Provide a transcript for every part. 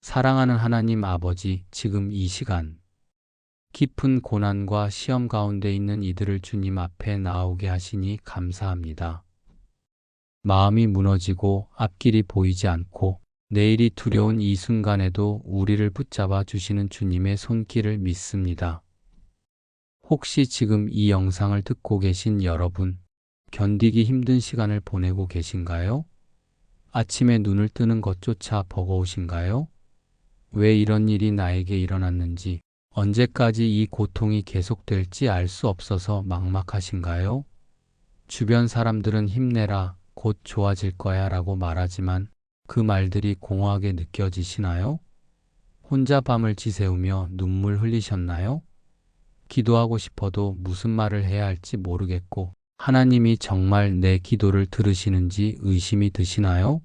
사랑하는 하나님 아버지, 지금 이 시간 깊은 고난과 시험 가운데 있는 이들을 주님 앞에 나오게 하시니 감사합니다. 마음이 무너지고 앞길이 보이지 않고 내일이 두려운 이 순간에도 우리를 붙잡아 주시는 주님의 손길을 믿습니다. 혹시 지금 이 영상을 듣고 계신 여러분, 견디기 힘든 시간을 보내고 계신가요? 아침에 눈을 뜨는 것조차 버거우신가요? 왜 이런 일이 나에게 일어났는지, 언제까지 이 고통이 계속될지 알 수 없어서 막막하신가요? 주변 사람들은 힘내라, 곧 좋아질 거야 라고 말하지만 그 말들이 공허하게 느껴지시나요? 혼자 밤을 지새우며 눈물 흘리셨나요? 기도하고 싶어도 무슨 말을 해야 할지 모르겠고 하나님이 정말 내 기도를 들으시는지 의심이 드시나요?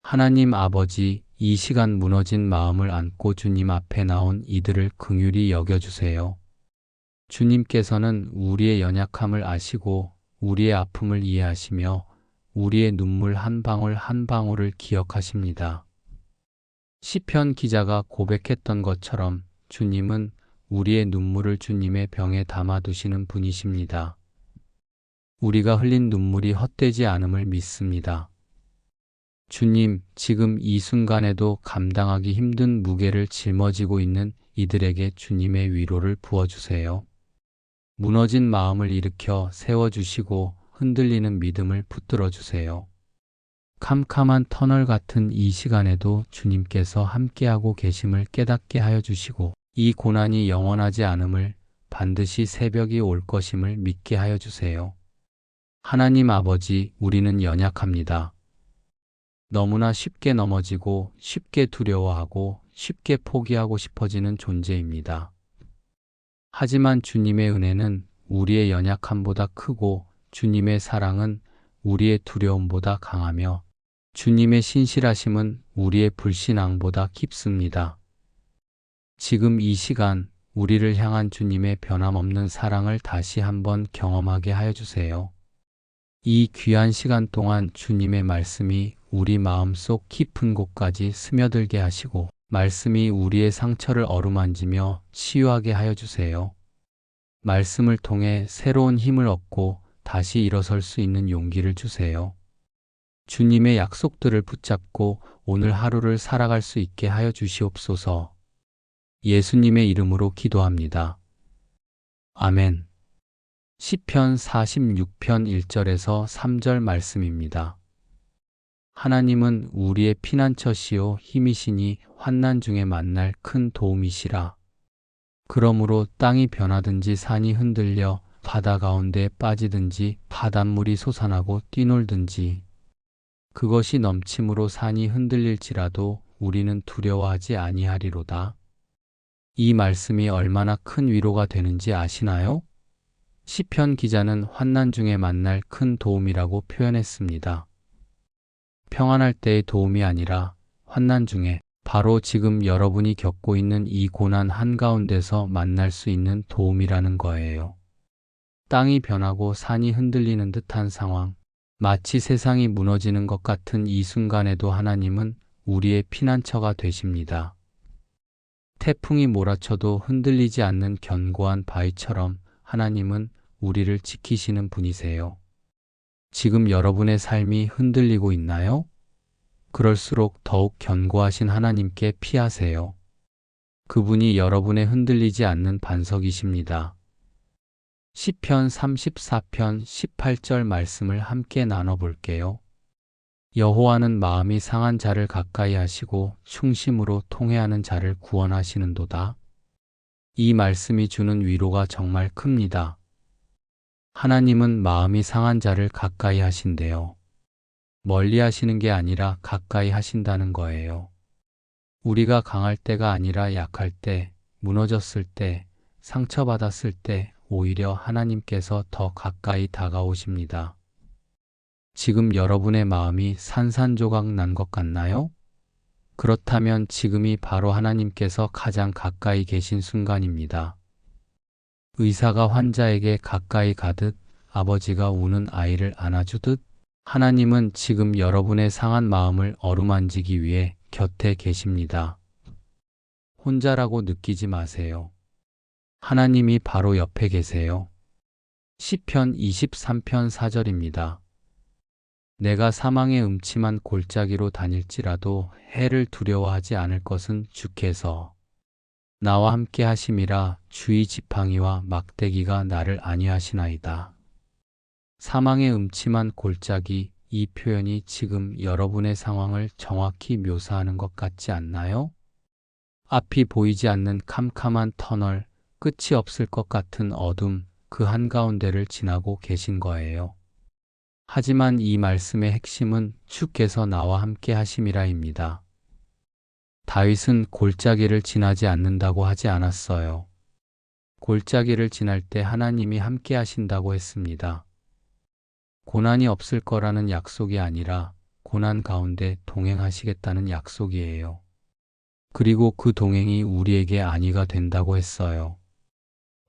하나님 아버지, 이 시간 무너진 마음을 안고 주님 앞에 나온 이들을 긍휼히 여겨주세요. 주님께서는 우리의 연약함을 아시고 우리의 아픔을 이해하시며 우리의 눈물 한 방울 한 방울을 기억하십니다. 시편 기자가 고백했던 것처럼 주님은 우리의 눈물을 주님의 병에 담아두시는 분이십니다. 우리가 흘린 눈물이 헛되지 않음을 믿습니다. 주님, 지금 이 순간에도 감당하기 힘든 무게를 짊어지고 있는 이들에게 주님의 위로를 부어주세요. 무너진 마음을 일으켜 세워주시고 흔들리는 믿음을 붙들어 주세요. 캄캄한 터널 같은 이 시간에도 주님께서 함께하고 계심을 깨닫게 하여 주시고 이 고난이 영원하지 않음을, 반드시 새벽이 올 것임을 믿게 하여 주세요. 하나님 아버지, 우리는 연약합니다. 너무나 쉽게 넘어지고 쉽게 두려워하고 쉽게 포기하고 싶어지는 존재입니다. 하지만 주님의 은혜는 우리의 연약함보다 크고 주님의 사랑은 우리의 두려움보다 강하며 주님의 신실하심은 우리의 불신앙보다 깊습니다. 지금 이 시간 우리를 향한 주님의 변함없는 사랑을 다시 한번 경험하게 하여 주세요. 이 귀한 시간 동안 주님의 말씀이 우리 마음속 깊은 곳까지 스며들게 하시고 말씀이 우리의 상처를 어루만지며 치유하게 하여 주세요. 말씀을 통해 새로운 힘을 얻고 다시 일어설 수 있는 용기를 주세요. 주님의 약속들을 붙잡고 오늘 하루를 살아갈 수 있게 하여 주시옵소서. 예수님의 이름으로 기도합니다. 아멘. 시편 46편 1절에서 3절 말씀입니다. 하나님은 우리의 피난처시요 힘이시니 환난 중에 만날 큰 도움이시라. 그러므로 땅이 변하든지 산이 흔들려 바다 가운데 빠지든지 바닷물이 솟아나고 뛰놀든지 그것이 넘침으로 산이 흔들릴지라도 우리는 두려워하지 아니하리로다. 이 말씀이 얼마나 큰 위로가 되는지 아시나요? 시편 기자는 환난 중에 만날 큰 도움이라고 표현했습니다. 평안할 때의 도움이 아니라 환난 중에 바로 지금 여러분이 겪고 있는 이 고난 한가운데서 만날 수 있는 도움이라는 거예요. 땅이 변하고 산이 흔들리는 듯한 상황, 마치 세상이 무너지는 것 같은 이 순간에도 하나님은 우리의 피난처가 되십니다. 태풍이 몰아쳐도 흔들리지 않는 견고한 바위처럼 하나님은 우리를 지키시는 분이세요. 지금 여러분의 삶이 흔들리고 있나요? 그럴수록 더욱 견고하신 하나님께 피하세요. 그분이 여러분의 흔들리지 않는 반석이십니다. 시편 34편 18절 말씀을 함께 나눠볼게요. 여호와는 마음이 상한 자를 가까이 하시고 충심으로 통회하는 자를 구원하시는도다. 이 말씀이 주는 위로가 정말 큽니다. 하나님은 마음이 상한 자를 가까이 하신대요. 멀리 하시는 게 아니라 가까이 하신다는 거예요. 우리가 강할 때가 아니라 약할 때, 무너졌을 때, 상처받았을 때 오히려 하나님께서 더 가까이 다가오십니다. 지금 여러분의 마음이 산산조각 난 것 같나요? 그렇다면 지금이 바로 하나님께서 가장 가까이 계신 순간입니다. 의사가 환자에게 가까이 가듯 아버지가 우는 아이를 안아주듯 하나님은 지금 여러분의 상한 마음을 어루만지기 위해 곁에 계십니다. 혼자라고 느끼지 마세요. 하나님이 바로 옆에 계세요. 시편 23편 4절입니다. 내가 사망의 음침한 골짜기로 다닐지라도 해를 두려워하지 않을 것은 주께서 나와 함께 하심이라. 주의 지팡이와 막대기가 나를 안위하시나이다. 사망의 음침한 골짜기, 이 표현이 지금 여러분의 상황을 정확히 묘사하는 것 같지 않나요? 앞이 보이지 않는 캄캄한 터널, 끝이 없을 것 같은 어둠, 그 한가운데를 지나고 계신 거예요. 하지만 이 말씀의 핵심은 주께서 나와 함께 하심이라입니다. 다윗은 골짜기를 지나지 않는다고 하지 않았어요. 골짜기를 지날 때 하나님이 함께 하신다고 했습니다. 고난이 없을 거라는 약속이 아니라 고난 가운데 동행하시겠다는 약속이에요. 그리고 그 동행이 우리에게 안위가 된다고 했어요.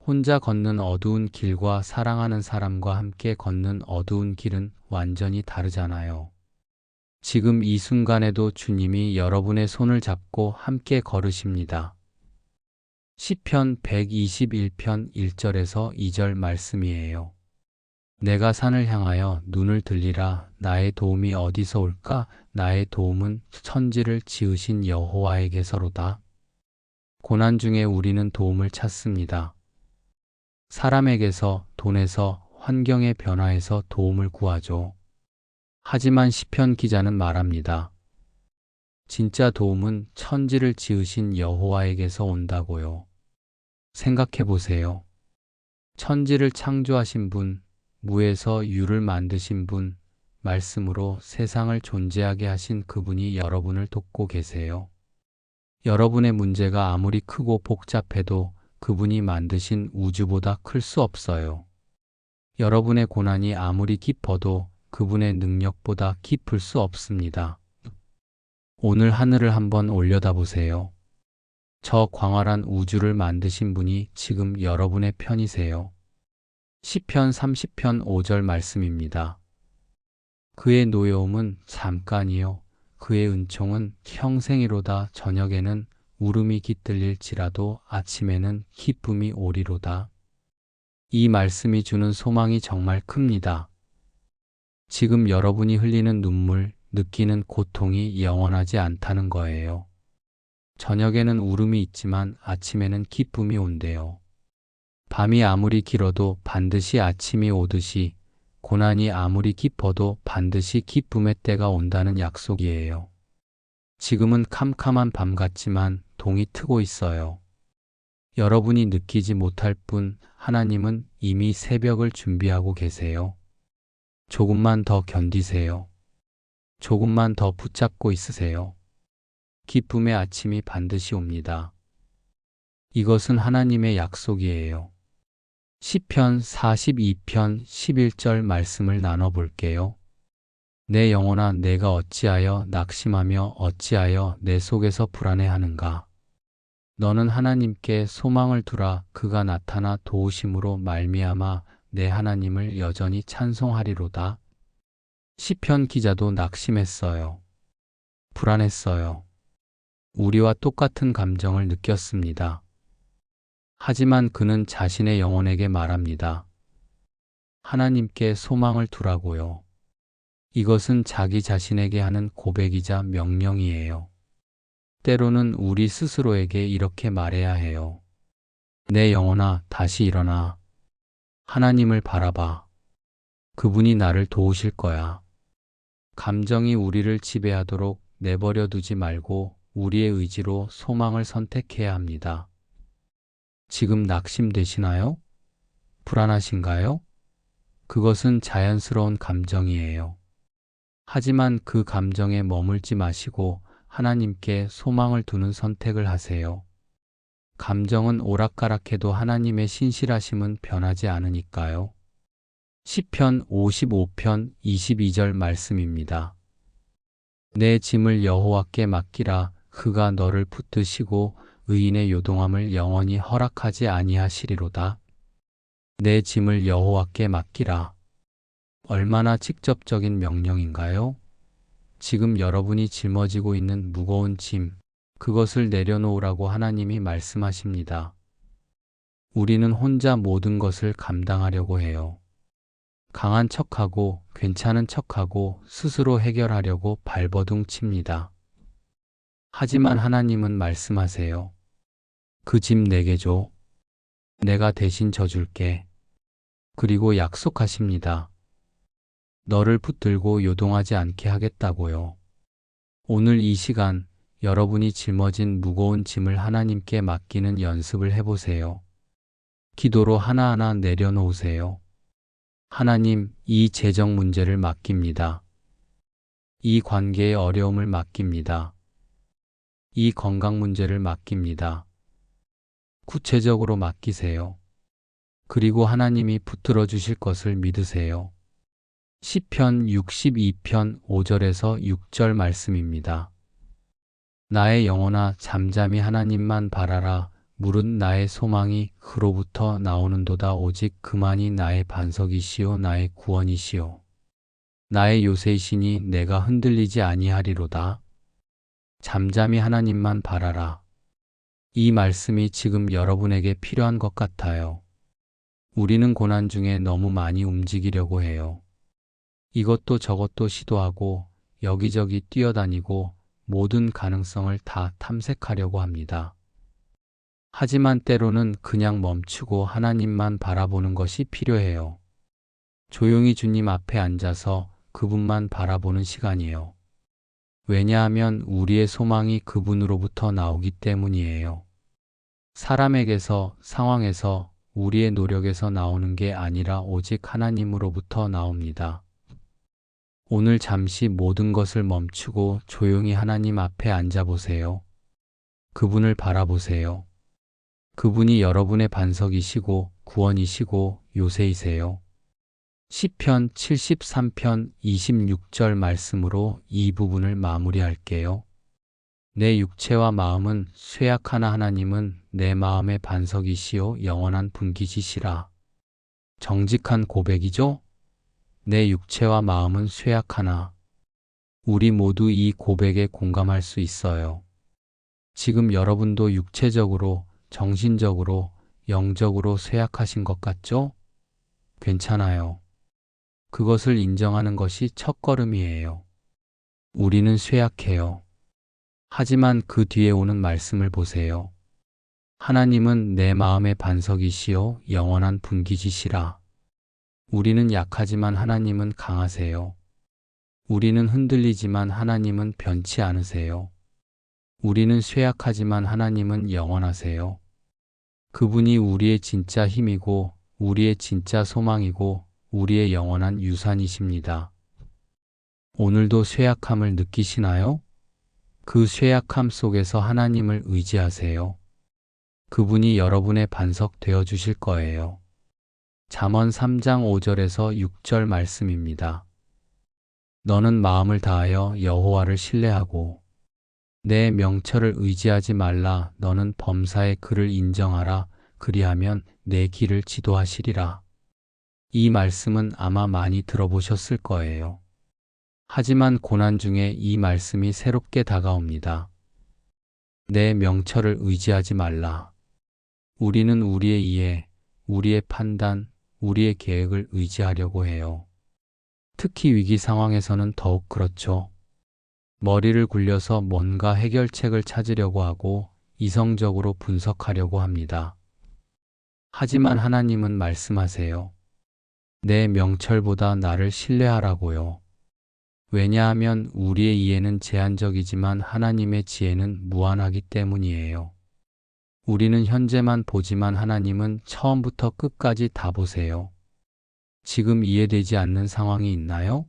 혼자 걷는 어두운 길과 사랑하는 사람과 함께 걷는 어두운 길은 완전히 다르잖아요. 지금 이 순간에도 주님이 여러분의 손을 잡고 함께 걸으십니다. 시편 121편 1절에서 2절 말씀이에요. 내가 산을 향하여 눈을 들리라. 나의 도움이 어디서 올까? 나의 도움은 천지를 지으신 여호와에게서로다. 고난 중에 우리는 도움을 찾습니다. 사람에게서, 돈에서, 환경의 변화에서 도움을 구하죠. 하지만 시편 기자는 말합니다. 진짜 도움은 천지를 지으신 여호와에게서 온다고요. 생각해 보세요. 천지를 창조하신 분, 무에서 유를 만드신 분, 말씀으로 세상을 존재하게 하신 그분이 여러분을 돕고 계세요. 여러분의 문제가 아무리 크고 복잡해도 그분이 만드신 우주보다 클 수 없어요. 여러분의 고난이 아무리 깊어도 그분의 능력보다 깊을 수 없습니다. 오늘 하늘을 한번 올려다보세요. 저 광활한 우주를 만드신 분이 지금 여러분의 편이세요. 시편 30편 5절 말씀입니다. 그의 노여움은 잠깐이요 그의 은총은 평생이로다. 저녁에는 울음이 깃들릴지라도 아침에는 기쁨이 오리로다. 이 말씀이 주는 소망이 정말 큽니다. 지금 여러분이 흘리는 눈물, 느끼는 고통이 영원하지 않다는 거예요. 저녁에는 울음이 있지만 아침에는 기쁨이 온대요. 밤이 아무리 길어도 반드시 아침이 오듯이 고난이 아무리 깊어도 반드시 기쁨의 때가 온다는 약속이에요. 지금은 캄캄한 밤 같지만 동이 트고 있어요. 여러분이 느끼지 못할 뿐 하나님은 이미 새벽을 준비하고 계세요. 조금만 더 견디세요. 조금만 더 붙잡고 있으세요. 기쁨의 아침이 반드시 옵니다. 이것은 하나님의 약속이에요. 시편 42편 11절 말씀을 나눠볼게요. 내 영혼아 내가 어찌하여 낙심하며 어찌하여 내 속에서 불안해하는가. 너는 하나님께 소망을 두라. 그가 나타나 도우심으로 말미암아 내 하나님을 여전히 찬송하리로다. 시편 기자도 낙심했어요. 불안했어요. 우리와 똑같은 감정을 느꼈습니다. 하지만 그는 자신의 영혼에게 말합니다. 하나님께 소망을 두라고요. 이것은 자기 자신에게 하는 고백이자 명령이에요. 때로는 우리 스스로에게 이렇게 말해야 해요. 내 영혼아, 다시 일어나. 하나님을 바라봐. 그분이 나를 도우실 거야. 감정이 우리를 지배하도록 내버려 두지 말고 우리의 의지로 소망을 선택해야 합니다. 지금 낙심되시나요? 불안하신가요? 그것은 자연스러운 감정이에요. 하지만 그 감정에 머물지 마시고 하나님께 소망을 두는 선택을 하세요. 감정은 오락가락해도 하나님의 신실하심은 변하지 않으니까요. 시편 55편 22절 말씀입니다. 내 짐을 여호와께 맡기라. 그가 너를 붙드시고 의인의 요동함을 영원히 허락하지 아니하시리로다. 내 짐을 여호와께 맡기라. 얼마나 직접적인 명령인가요? 지금 여러분이 짊어지고 있는 무거운 짐, 그것을 내려놓으라고 하나님이 말씀하십니다. 우리는 혼자 모든 것을 감당하려고 해요. 강한 척하고 괜찮은 척하고 스스로 해결하려고 발버둥 칩니다. 하지만 하나님은 말씀하세요. 그 짐 내게 줘. 내가 대신 져줄게. 그리고 약속하십니다. 너를 붙들고 요동하지 않게 하겠다고요. 오늘 이 시간 여러분이 짊어진 무거운 짐을 하나님께 맡기는 연습을 해보세요. 기도로 하나하나 내려놓으세요. 하나님, 이 재정 문제를 맡깁니다. 이 관계의 어려움을 맡깁니다. 이 건강 문제를 맡깁니다. 구체적으로 맡기세요. 그리고 하나님이 붙들어 주실 것을 믿으세요. 시편 62편 5절에서 6절 말씀입니다. 나의 영혼아 잠잠히 하나님만 바라라. 물은 나의 소망이 그로부터 나오는도다. 오직 그만이 나의 반석이시요 나의 구원이시요 나의 요새이시니 내가 흔들리지 아니하리로다. 잠잠히 하나님만 바라라. 이 말씀이 지금 여러분에게 필요한 것 같아요. 우리는 고난 중에 너무 많이 움직이려고 해요. 이것도 저것도 시도하고 여기저기 뛰어다니고 모든 가능성을 다 탐색하려고 합니다. 하지만 때로는 그냥 멈추고 하나님만 바라보는 것이 필요해요. 조용히 주님 앞에 앉아서 그분만 바라보는 시간이에요. 왜냐하면 우리의 소망이 그분으로부터 나오기 때문이에요. 사람에게서, 상황에서, 우리의 노력에서 나오는 게 아니라 오직 하나님으로부터 나옵니다. 오늘 잠시 모든 것을 멈추고 조용히 하나님 앞에 앉아보세요. 그분을 바라보세요. 그분이 여러분의 반석이시고 구원이시고 요새이세요. 시편 73편 26절 말씀으로 이 부분을 마무리할게요. 내 육체와 마음은 쇠약하나 하나님은 내 마음의 반석이시요 영원한 분깃이시라. 정직한 고백이죠? 내 육체와 마음은 쇠약하나. 우리 모두 이 고백에 공감할 수 있어요. 지금 여러분도 육체적으로, 정신적으로, 영적으로 쇠약하신 것 같죠? 괜찮아요. 그것을 인정하는 것이 첫걸음이에요. 우리는 쇠약해요. 하지만 그 뒤에 오는 말씀을 보세요. 하나님은 내 마음의 반석이시요 영원한 분깃이시라. 우리는 약하지만 하나님은 강하세요. 우리는 흔들리지만 하나님은 변치 않으세요. 우리는 쇠약하지만 하나님은 영원하세요. 그분이 우리의 진짜 힘이고 우리의 진짜 소망이고 우리의 영원한 유산이십니다. 오늘도 쇠약함을 느끼시나요? 그 쇠약함 속에서 하나님을 의지하세요. 그분이 여러분의 반석 되어 주실 거예요. 잠언 3장 5절에서 6절 말씀입니다. 너는 마음을 다하여 여호와를 신뢰하고 내 명철을 의지하지 말라. 너는 범사의 그를 인정하라. 그리하면 내 길을 지도하시리라. 이 말씀은 아마 많이 들어보셨을 거예요. 하지만 고난 중에 이 말씀이 새롭게 다가옵니다. 내 명철을 의지하지 말라. 우리는 우리의 이해, 우리의 판단, 우리의 계획을 의지하려고 해요. 특히 위기 상황에서는 더욱 그렇죠. 머리를 굴려서 뭔가 해결책을 찾으려고 하고 이성적으로 분석하려고 합니다. 하지만 하나님은 말씀하세요. 내 명철보다 나를 신뢰하라고요. 왜냐하면 우리의 이해는 제한적이지만 하나님의 지혜는 무한하기 때문이에요. 우리는 현재만 보지만 하나님은 처음부터 끝까지 다 보세요. 지금 이해되지 않는 상황이 있나요?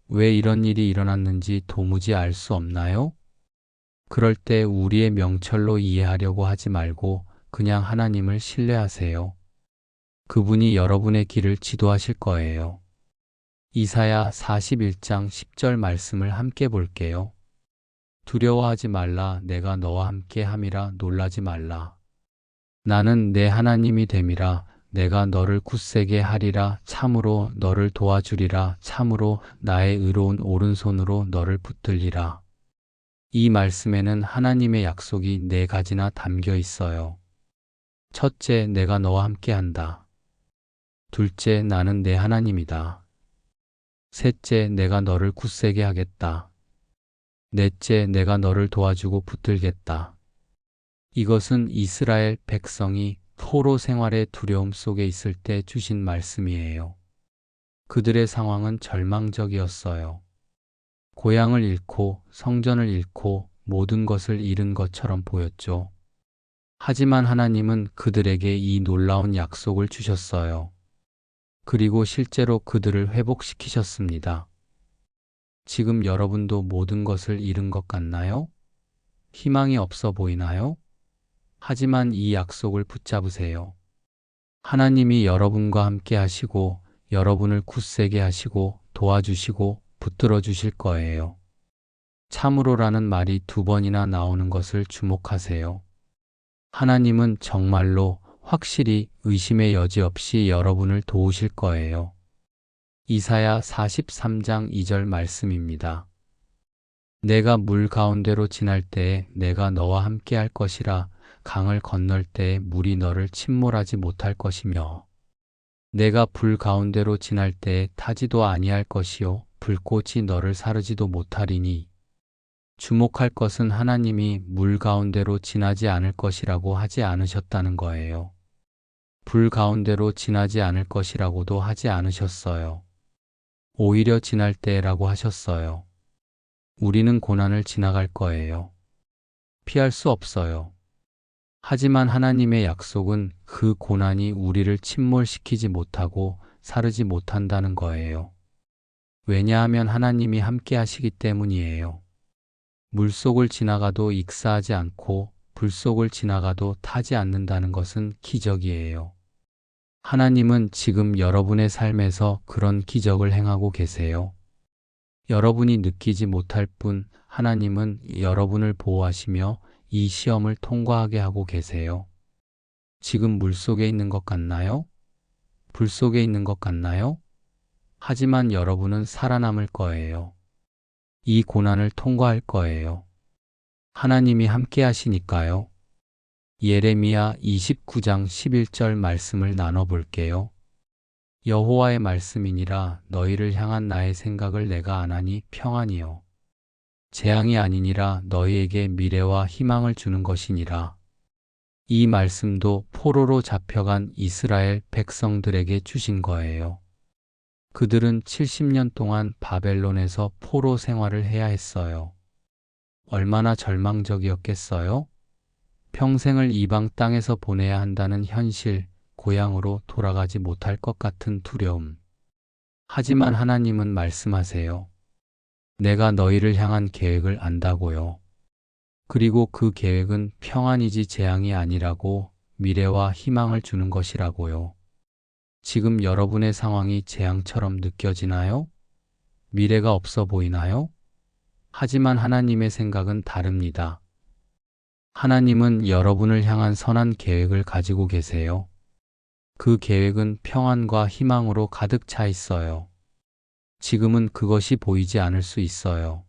왜 이런 일이 일어났는지 도무지 알 수 없나요? 그럴 때 우리의 명철로 이해하려고 하지 말고 그냥 하나님을 신뢰하세요. 그분이 여러분의 길을 지도하실 거예요. 이사야 41장 10절 말씀을 함께 볼게요. 두려워하지 말라. 내가 너와 함께 함이라. 놀라지 말라. 나는 내 하나님이 됨이라. 내가 너를 굳세게 하리라. 참으로 너를 도와주리라. 참으로 나의 의로운 오른손으로 너를 붙들리라. 이 말씀에는 하나님의 약속이 네 가지나 담겨 있어요. 첫째, 내가 너와 함께 한다. 둘째, 나는 내 하나님이다. 셋째, 내가 너를 굳세게 하겠다. 넷째, 내가 너를 도와주고 붙들겠다. 이것은 이스라엘 백성이 포로 생활의 두려움 속에 있을 때 주신 말씀이에요. 그들의 상황은 절망적이었어요. 고향을 잃고 성전을 잃고 모든 것을 잃은 것처럼 보였죠. 하지만 하나님은 그들에게 이 놀라운 약속을 주셨어요. 그리고 실제로 그들을 회복시키셨습니다. 지금 여러분도 모든 것을 잃은 것 같나요? 희망이 없어 보이나요? 하지만 이 약속을 붙잡으세요. 하나님이 여러분과 함께 하시고 여러분을 굳세게 하시고 도와주시고 붙들어 주실 거예요. 참으로라는 말이 두 번이나 나오는 것을 주목하세요. 하나님은 정말로 확실히 의심의 여지 없이 여러분을 도우실 거예요. 이사야 43장 2절 말씀입니다. 내가 물 가운데로 지날 때에 내가 너와 함께 할 것이라. 강을 건널 때에 물이 너를 침몰하지 못할 것이며 내가 불 가운데로 지날 때에 타지도 아니할 것이요 불꽃이 너를 사르지도 못하리니. 주목할 것은 하나님이 물 가운데로 지나지 않을 것이라고 하지 않으셨다는 거예요. 불 가운데로 지나지 않을 것이라고도 하지 않으셨어요. 오히려 지날 때라고 하셨어요. 우리는 고난을 지나갈 거예요. 피할 수 없어요. 하지만 하나님의 약속은 그 고난이 우리를 침몰시키지 못하고 사르지 못한다는 거예요. 왜냐하면 하나님이 함께 하시기 때문이에요. 물속을 지나가도 익사하지 않고 불속을 지나가도 타지 않는다는 것은 기적이에요. 하나님은 지금 여러분의 삶에서 그런 기적을 행하고 계세요. 여러분이 느끼지 못할 뿐 하나님은 여러분을 보호하시며 이 시험을 통과하게 하고 계세요. 지금 물속에 있는 것 같나요? 불 속에 있는 것 같나요? 하지만 여러분은 살아남을 거예요. 이 고난을 통과할 거예요. 하나님이 함께 하시니까요. 예레미야 29장 11절 말씀을 나눠볼게요. 여호와의 말씀이니라. 너희를 향한 나의 생각을 내가 아나니 평안이요 재앙이 아니니라. 너희에게 미래와 희망을 주는 것이니라. 이 말씀도 포로로 잡혀간 이스라엘 백성들에게 주신 거예요. 그들은 70년 동안 바벨론에서 포로 생활을 해야 했어요. 얼마나 절망적이었겠어요? 평생을 이방 땅에서 보내야 한다는 현실, 고향으로 돌아가지 못할 것 같은 두려움. 하지만 하나님은 말씀하세요. 내가 너희를 향한 계획을 안다고요. 그리고 그 계획은 평안이지 재앙이 아니라고, 미래와 희망을 주는 것이라고요. 지금 여러분의 상황이 재앙처럼 느껴지나요? 미래가 없어 보이나요? 하지만 하나님의 생각은 다릅니다. 하나님은 여러분을 향한 선한 계획을 가지고 계세요. 그 계획은 평안과 희망으로 가득 차 있어요. 지금은 그것이 보이지 않을 수 있어요.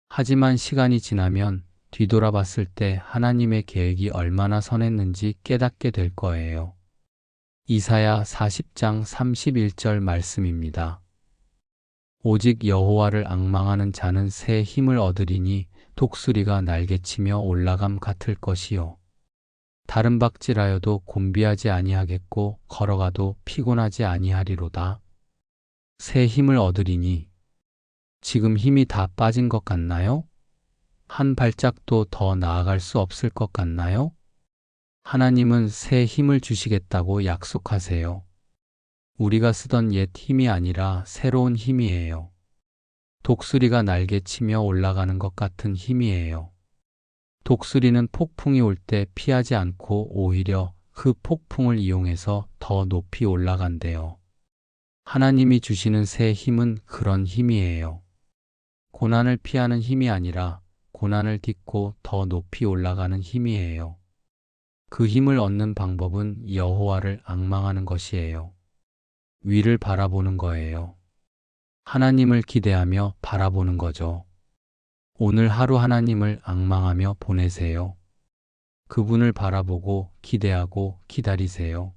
하지만 시간이 지나면 뒤돌아봤을 때 하나님의 계획이 얼마나 선했는지 깨닫게 될 거예요. 이사야 40장 31절 말씀입니다. 오직 여호와를 앙망하는 자는 새 힘을 얻으리니 독수리가 날개치며 올라감 같을 것이요. 다른 박질하여도 곤비하지 아니하겠고 걸어가도 피곤하지 아니하리로다. 새 힘을 얻으리니. 지금 힘이 다 빠진 것 같나요? 한 발짝도 더 나아갈 수 없을 것 같나요? 하나님은 새 힘을 주시겠다고 약속하세요. 우리가 쓰던 옛 힘이 아니라 새로운 힘이에요. 독수리가 날개치며 올라가는 것 같은 힘이에요. 독수리는 폭풍이 올 때 피하지 않고 오히려 그 폭풍을 이용해서 더 높이 올라간대요. 하나님이 주시는 새 힘은 그런 힘이에요. 고난을 피하는 힘이 아니라 고난을 딛고 더 높이 올라가는 힘이에요. 그 힘을 얻는 방법은 여호와를 앙망하는 것이에요. 위를 바라보는 거예요. 하나님을 기대하며 바라보는 거죠. 오늘 하루 하나님을 앙망하며 보내세요. 그분을 바라보고 기대하고 기다리세요.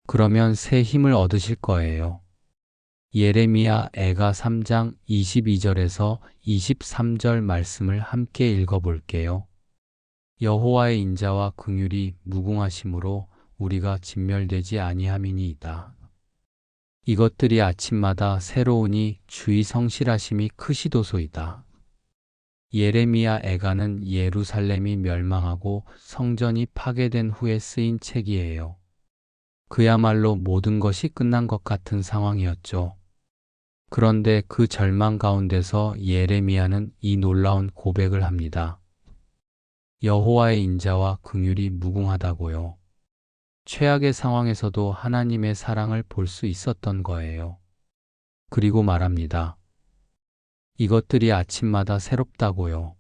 그러면 새 힘을 얻으실 거예요. 예레미야 애가 3장 22절에서 23절 말씀을 함께 읽어볼게요. 여호와의 인자와 긍휼이 무궁하심으로 우리가 진멸되지 아니함이니이다. 이것들이 아침마다 새로우니 주의 성실하심이 크시도소이다. 예레미야 애가는 예루살렘이 멸망하고 성전이 파괴된 후에 쓰인 책이에요. 그야말로 모든 것이 끝난 것 같은 상황이었죠. 그런데 그 절망 가운데서 예레미야는 이 놀라운 고백을 합니다. 여호와의 인자와 긍휼이 무궁하다고요. 최악의 상황에서도 하나님의 사랑을 볼 수 있었던 거예요. 그리고 말합니다. 이것들이 아침마다 새롭다고요.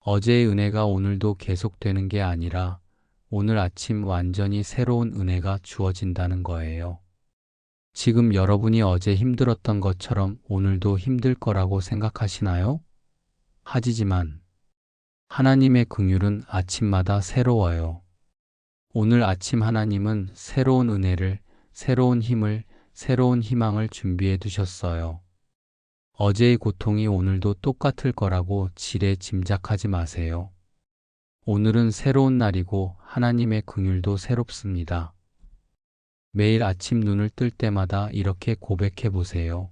어제의 은혜가 오늘도 계속되는 게 아니라 오늘 아침 완전히 새로운 은혜가 주어진다는 거예요. 지금 여러분이 어제 힘들었던 것처럼 오늘도 힘들 거라고 생각하시나요? 하지만 하나님의 긍휼은 아침마다 새로워요. 오늘 아침 하나님은 새로운 은혜를, 새로운 힘을, 새로운 희망을 준비해 두셨어요. 어제의 고통이 오늘도 똑같을 거라고 지레 짐작하지 마세요. 오늘은 새로운 날이고 하나님의 긍휼도 새롭습니다. 매일 아침 눈을 뜰 때마다 이렇게 고백해 보세요.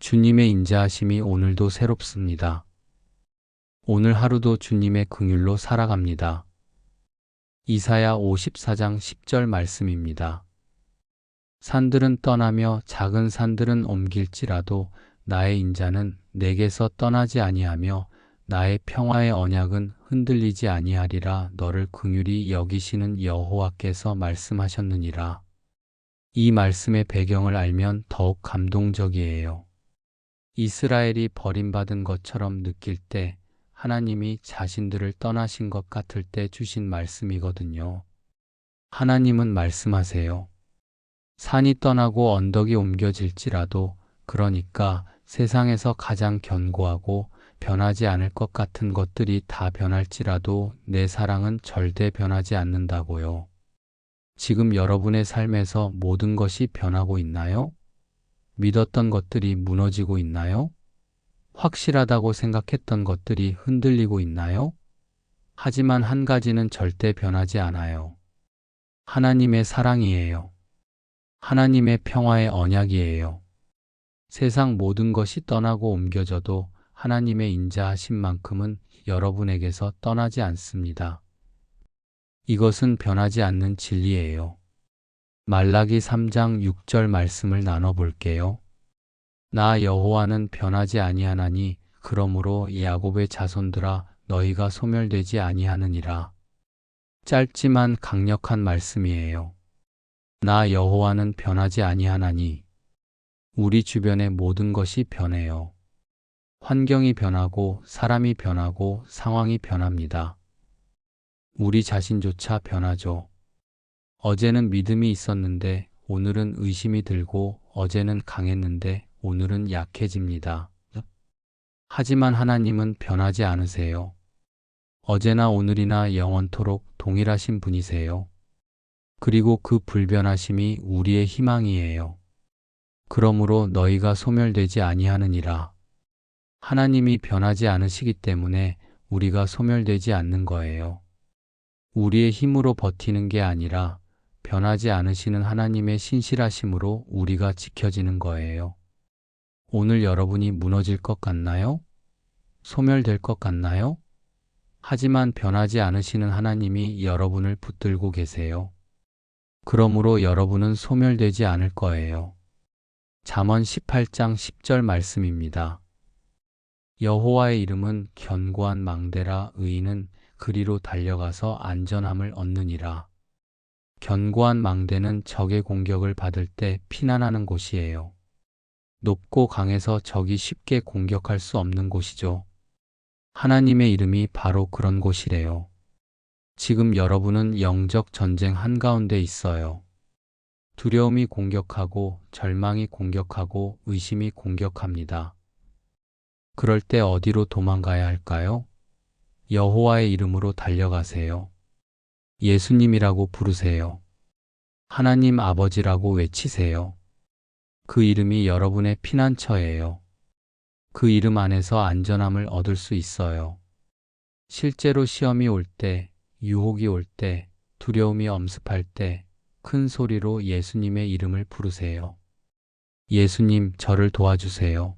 주님의 인자하심이 오늘도 새롭습니다. 오늘 하루도 주님의 긍휼로 살아갑니다. 이사야 54장 10절 말씀입니다. 산들은 떠나며 작은 산들은 옮길지라도 나의 인자는 내게서 떠나지 아니하며 나의 평화의 언약은 흔들리지 아니하리라. 너를 긍휼히 여기시는 여호와께서 말씀하셨느니라. 이 말씀의 배경을 알면 더욱 감동적이에요. 이스라엘이 버림받은 것처럼 느낄 때 하나님이 자신들을 떠나신 것 같을 때 주신 말씀이거든요. 하나님은 말씀하세요. 산이 떠나고 언덕이 옮겨질지라도, 그러니까 세상에서 가장 견고하고 변하지 않을 것 같은 것들이 다 변할지라도 내 사랑은 절대 변하지 않는다고요. 지금 여러분의 삶에서 모든 것이 변하고 있나요? 믿었던 것들이 무너지고 있나요? 확실하다고 생각했던 것들이 흔들리고 있나요? 하지만 한 가지는 절대 변하지 않아요. 하나님의 사랑이에요. 하나님의 평화의 언약이에요. 세상 모든 것이 떠나고 옮겨져도 하나님의 인자하심만큼은 여러분에게서 떠나지 않습니다. 이것은 변하지 않는 진리예요. 말라기 3장 6절 말씀을 나눠볼게요. 나 여호와는 변하지 아니하나니 그러므로 야곱의 자손들아 너희가 소멸되지 아니하느니라. 짧지만 강력한 말씀이에요. 나 여호와는 변하지 아니하나니. 우리 주변의 모든 것이 변해요. 환경이 변하고 사람이 변하고 상황이 변합니다. 우리 자신조차 변하죠. 어제는 믿음이 있었는데 오늘은 의심이 들고, 어제는 강했는데 오늘은 약해집니다. 하지만 하나님은 변하지 않으세요. 어제나 오늘이나 영원토록 동일하신 분이세요. 그리고 그 불변하심이 우리의 희망이에요. 그러므로 너희가 소멸되지 아니하느니라. 하나님이 변하지 않으시기 때문에 우리가 소멸되지 않는 거예요. 우리의 힘으로 버티는 게 아니라 변하지 않으시는 하나님의 신실하심으로 우리가 지켜지는 거예요. 오늘 여러분이 무너질 것 같나요? 소멸될 것 같나요? 하지만 변하지 않으시는 하나님이 여러분을 붙들고 계세요. 그러므로 여러분은 소멸되지 않을 거예요. 잠언 18장 10절 말씀입니다. 여호와의 이름은 견고한 망대라. 의인은 그리로 달려가서 안전함을 얻느니라. 견고한 망대는 적의 공격을 받을 때 피난하는 곳이에요. 높고 강해서 적이 쉽게 공격할 수 없는 곳이죠. 하나님의 이름이 바로 그런 곳이래요. 지금 여러분은 영적 전쟁 한가운데 있어요. 두려움이 공격하고 절망이 공격하고 의심이 공격합니다. 그럴 때 어디로 도망가야 할까요? 여호와의 이름으로 달려가세요. 예수님이라고 부르세요. 하나님 아버지라고 외치세요. 그 이름이 여러분의 피난처예요. 그 이름 안에서 안전함을 얻을 수 있어요. 실제로 시험이 올 때, 유혹이 올 때, 두려움이 엄습할 때 큰 소리로 예수님의 이름을 부르세요. 예수님, 저를 도와주세요.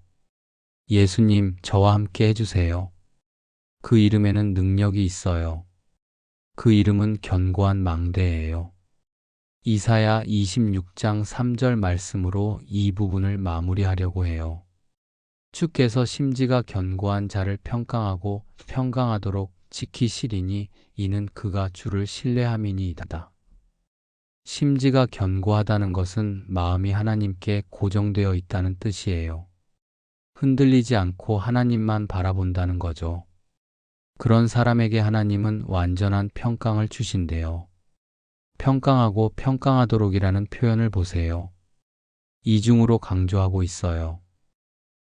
예수님, 저와 함께 해주세요. 그 이름에는 능력이 있어요. 그 이름은 견고한 망대예요. 이사야 26장 3절 말씀으로 이 부분을 마무리하려고 해요. 주께서 심지가 견고한 자를 평강하고 평강하도록 지키시리니 이는 그가 주를 신뢰함이니이다. 심지가 견고하다는 것은 마음이 하나님께 고정되어 있다는 뜻이에요. 흔들리지 않고 하나님만 바라본다는 거죠. 그런 사람에게 하나님은 완전한 평강을 주신대요. 평강하고 평강하도록이라는 표현을 보세요. 이중으로 강조하고 있어요.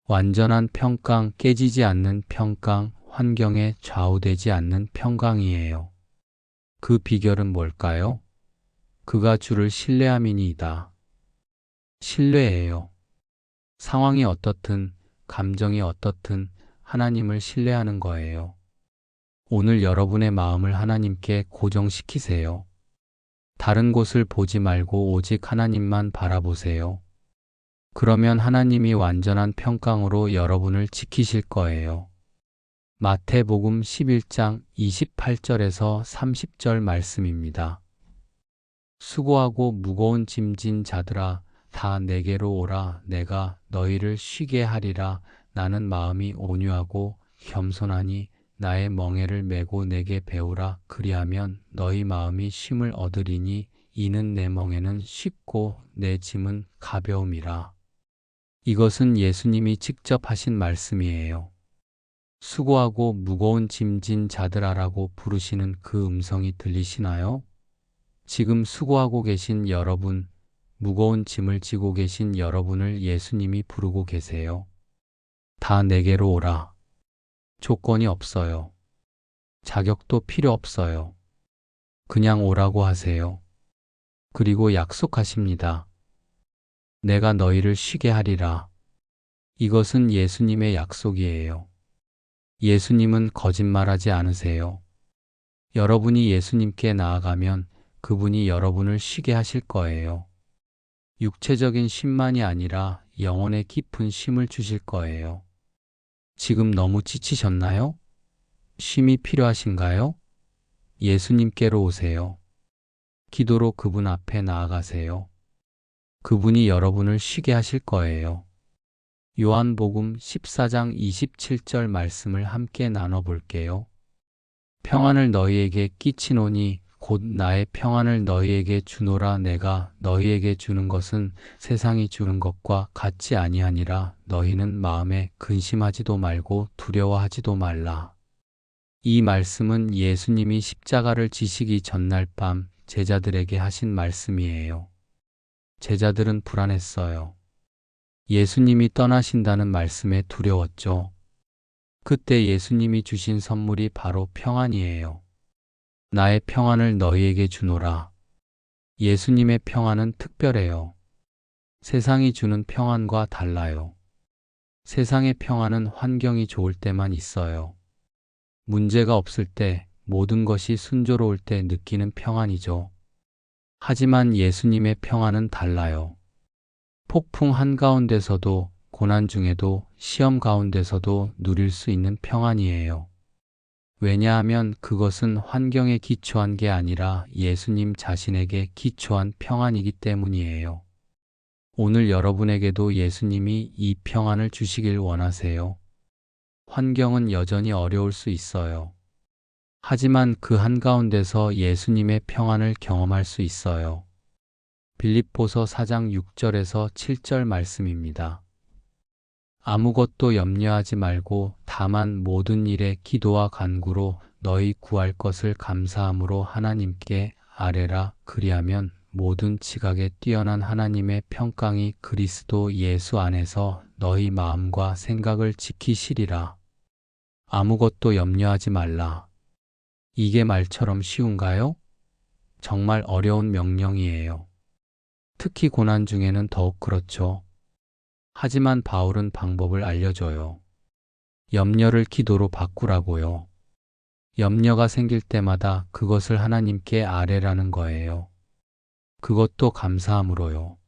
완전한 평강, 깨지지 않는 평강, 환경에 좌우되지 않는 평강이에요. 그 비결은 뭘까요? 그가 주를 신뢰함이니이다. 신뢰예요. 상황이 어떻든, 감정이 어떻든 하나님을 신뢰하는 거예요. 오늘 여러분의 마음을 하나님께 고정시키세요. 다른 곳을 보지 말고 오직 하나님만 바라보세요. 그러면 하나님이 완전한 평강으로 여러분을 지키실 거예요. 마태복음 11장 28절에서 30절 말씀입니다. 수고하고 무거운 짐진 자들아 다 내게로 오라. 내가 너희를 쉬게 하리라. 나는 마음이 온유하고 겸손하니 나의 멍에를 메고 내게 배우라. 그리하면 너희 마음이 쉼을 얻으리니 이는 내 멍에는 쉽고 내 짐은 가벼움이라. 이것은 예수님이 직접 하신 말씀이에요. 수고하고 무거운 짐진 자들아라고 부르시는 그 음성이 들리시나요? 지금 수고하고 계신 여러분, 무거운 짐을 지고 계신 여러분을 예수님이 부르고 계세요. 다 내게로 오라. 조건이 없어요. 자격도 필요 없어요. 그냥 오라고 하세요. 그리고 약속하십니다. 내가 너희를 쉬게 하리라. 이것은 예수님의 약속이에요. 예수님은 거짓말하지 않으세요. 여러분이 예수님께 나아가면 그분이 여러분을 쉬게 하실 거예요. 육체적인 쉼만이 아니라 영혼의 깊은 쉼을 주실 거예요. 지금 너무 지치셨나요? 쉼이 필요하신가요? 예수님께로 오세요. 기도로 그분 앞에 나아가세요. 그분이 여러분을 쉬게 하실 거예요. 요한복음 14장 27절 말씀을 함께 나눠볼게요. 평안을 너희에게 끼치노니 곧 나의 평안을 너희에게 주노라. 내가 너희에게 주는 것은 세상이 주는 것과 같지 아니하니라. 너희는 마음에 근심하지도 말고 두려워하지도 말라. 이 말씀은 예수님이 십자가를 지시기 전날 밤 제자들에게 하신 말씀이에요. 제자들은 불안했어요. 예수님이 떠나신다는 말씀에 두려웠죠. 그때 예수님이 주신 선물이 바로 평안이에요. 나의 평안을 너희에게 주노라. 예수님의 평안은 특별해요. 세상이 주는 평안과 달라요. 세상의 평안은 환경이 좋을 때만 있어요. 문제가 없을 때, 모든 것이 순조로울 때 느끼는 평안이죠. 하지만 예수님의 평안은 달라요. 폭풍 한가운데서도, 고난 중에도, 시험 가운데서도 누릴 수 있는 평안이에요. 왜냐하면 그것은 환경에 기초한 게 아니라 예수님 자신에게 기초한 평안이기 때문이에요. 오늘 여러분에게도 예수님이 이 평안을 주시길 원하세요. 환경은 여전히 어려울 수 있어요. 하지만 그 한가운데서 예수님의 평안을 경험할 수 있어요. 빌립보서 4장 6절에서 7절 말씀입니다. 아무것도 염려하지 말고 다만 모든 일에 기도와 간구로 너희 구할 것을 감사함으로 하나님께 아뢰라. 그리하면 모든 지각에 뛰어난 하나님의 평강이 그리스도 예수 안에서 너희 마음과 생각을 지키시리라. 아무것도 염려하지 말라. 이게 말처럼 쉬운가요? 정말 어려운 명령이에요. 특히 고난 중에는 더욱 그렇죠. 하지만 바울은 방법을 알려줘요. 염려를 기도로 바꾸라고요. 염려가 생길 때마다 그것을 하나님께 아뢰라는 거예요. 그것도 감사함으로요.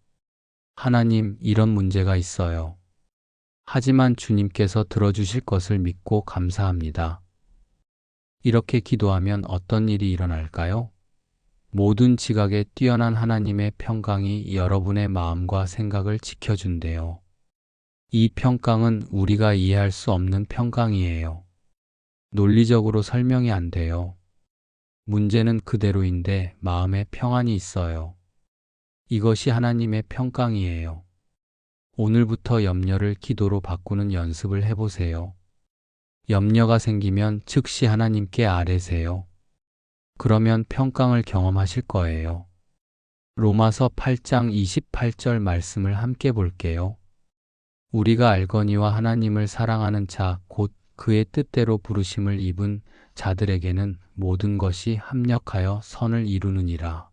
하나님, 이런 문제가 있어요. 하지만 주님께서 들어주실 것을 믿고 감사합니다. 이렇게 기도하면 어떤 일이 일어날까요? 모든 지각에 뛰어난 하나님의 평강이 여러분의 마음과 생각을 지켜준대요. 이 평강은 우리가 이해할 수 없는 평강이에요. 논리적으로 설명이 안 돼요. 문제는 그대로인데 마음에 평안이 있어요. 이것이 하나님의 평강이에요. 오늘부터 염려를 기도로 바꾸는 연습을 해보세요. 염려가 생기면 즉시 하나님께 아뢰세요. 그러면 평강을 경험하실 거예요. 로마서 8장 28절 말씀을 함께 볼게요. 우리가 알거니와 하나님을 사랑하는 자, 곧 그의 뜻대로 부르심을 입은 자들에게는 모든 것이 합력하여 선을 이루느니라.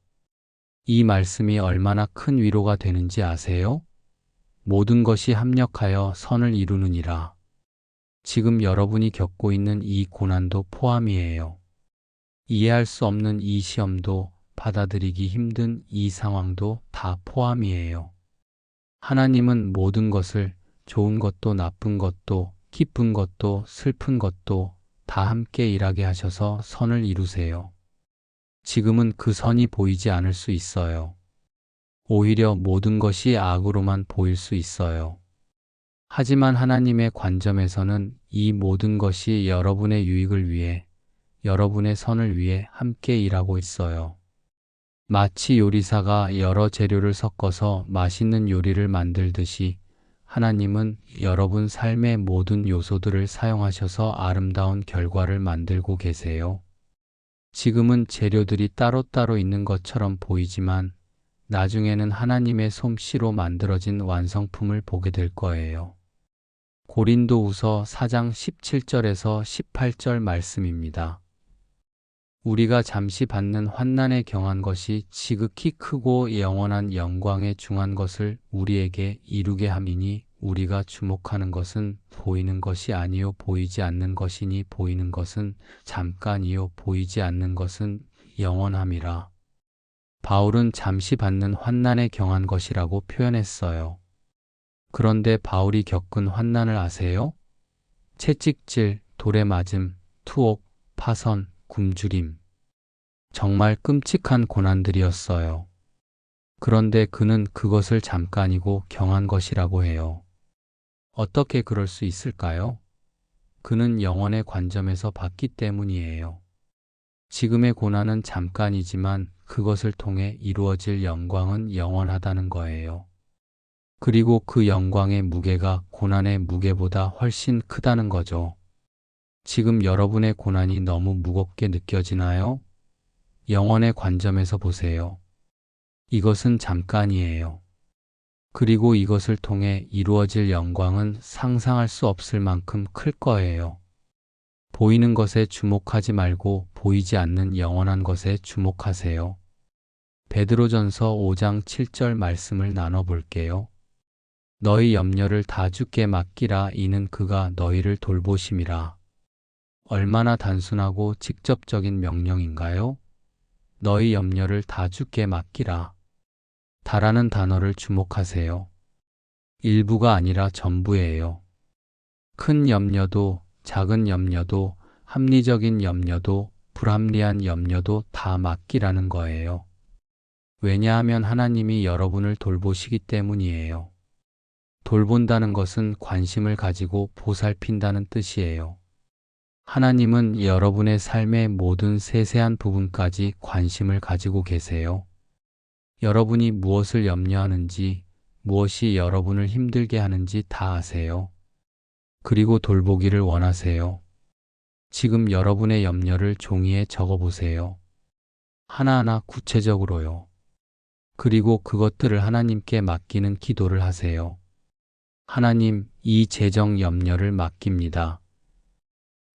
이 말씀이 얼마나 큰 위로가 되는지 아세요? 모든 것이 합력하여 선을 이루느니라. 지금 여러분이 겪고 있는 이 고난도 포함이에요. 이해할 수 없는 이 시험도, 받아들이기 힘든 이 상황도 다 포함이에요. 하나님은 모든 것을, 좋은 것도 나쁜 것도, 기쁜 것도 슬픈 것도 다 함께 일하게 하셔서 선을 이루세요. 지금은 그 선이 보이지 않을 수 있어요. 오히려 모든 것이 악으로만 보일 수 있어요. 하지만 하나님의 관점에서는 이 모든 것이 여러분의 유익을 위해, 여러분의 선을 위해 함께 일하고 있어요. 마치 요리사가 여러 재료를 섞어서 맛있는 요리를 만들듯이 하나님은 여러분 삶의 모든 요소들을 사용하셔서 아름다운 결과를 만들고 계세요. 지금은 재료들이 따로따로 있는 것처럼 보이지만 나중에는 하나님의 솜씨로 만들어진 완성품을 보게 될 거예요. 고린도후서 4장 17절에서 18절 말씀입니다. 우리가 잠시 받는 환난에 경한 것이 지극히 크고 영원한 영광에 중한 것을 우리에게 이루게 함이니 우리가 주목하는 것은 보이는 것이 아니요 보이지 않는 것이니 보이는 것은 잠깐이요 보이지 않는 것은 영원함이라. 바울은 잠시 받는 환난에 경한 것이라고 표현했어요. 그런데 바울이 겪은 환난을 아세요? 채찍질, 돌에 맞음, 투옥, 파선, 굶주림. 정말 끔찍한 고난들이었어요. 그런데 그는 그것을 잠깐이고 경한 것이라고 해요. 어떻게 그럴 수 있을까요? 그는 영원의 관점에서 봤기 때문이에요. 지금의 고난은 잠깐이지만 그것을 통해 이루어질 영광은 영원하다는 거예요. 그리고 그 영광의 무게가 고난의 무게보다 훨씬 크다는 거죠. 지금 여러분의 고난이 너무 무겁게 느껴지나요? 영원의 관점에서 보세요. 이것은 잠깐이에요. 그리고 이것을 통해 이루어질 영광은 상상할 수 없을 만큼 클 거예요. 보이는 것에 주목하지 말고 보이지 않는 영원한 것에 주목하세요. 베드로전서 5장 7절 말씀을 나눠볼게요. 너희 염려를 다 주께 맡기라. 이는 그가 너희를 돌보심이라. 얼마나 단순하고 직접적인 명령인가요? 너희 염려를 다 주께 맡기라. 다라는 단어를 주목하세요. 일부가 아니라 전부예요. 큰 염려도, 작은 염려도, 합리적인 염려도, 불합리한 염려도 다 맡기라는 거예요. 왜냐하면 하나님이 여러분을 돌보시기 때문이에요. 돌본다는 것은 관심을 가지고 보살핀다는 뜻이에요. 하나님은 여러분의 삶의 모든 세세한 부분까지 관심을 가지고 계세요. 여러분이 무엇을 염려하는지, 무엇이 여러분을 힘들게 하는지 다 아세요. 그리고 돌보기를 원하세요. 지금 여러분의 염려를 종이에 적어보세요. 하나하나 구체적으로요. 그리고 그것들을 하나님께 맡기는 기도를 하세요. 하나님, 이 재정 염려를 맡깁니다.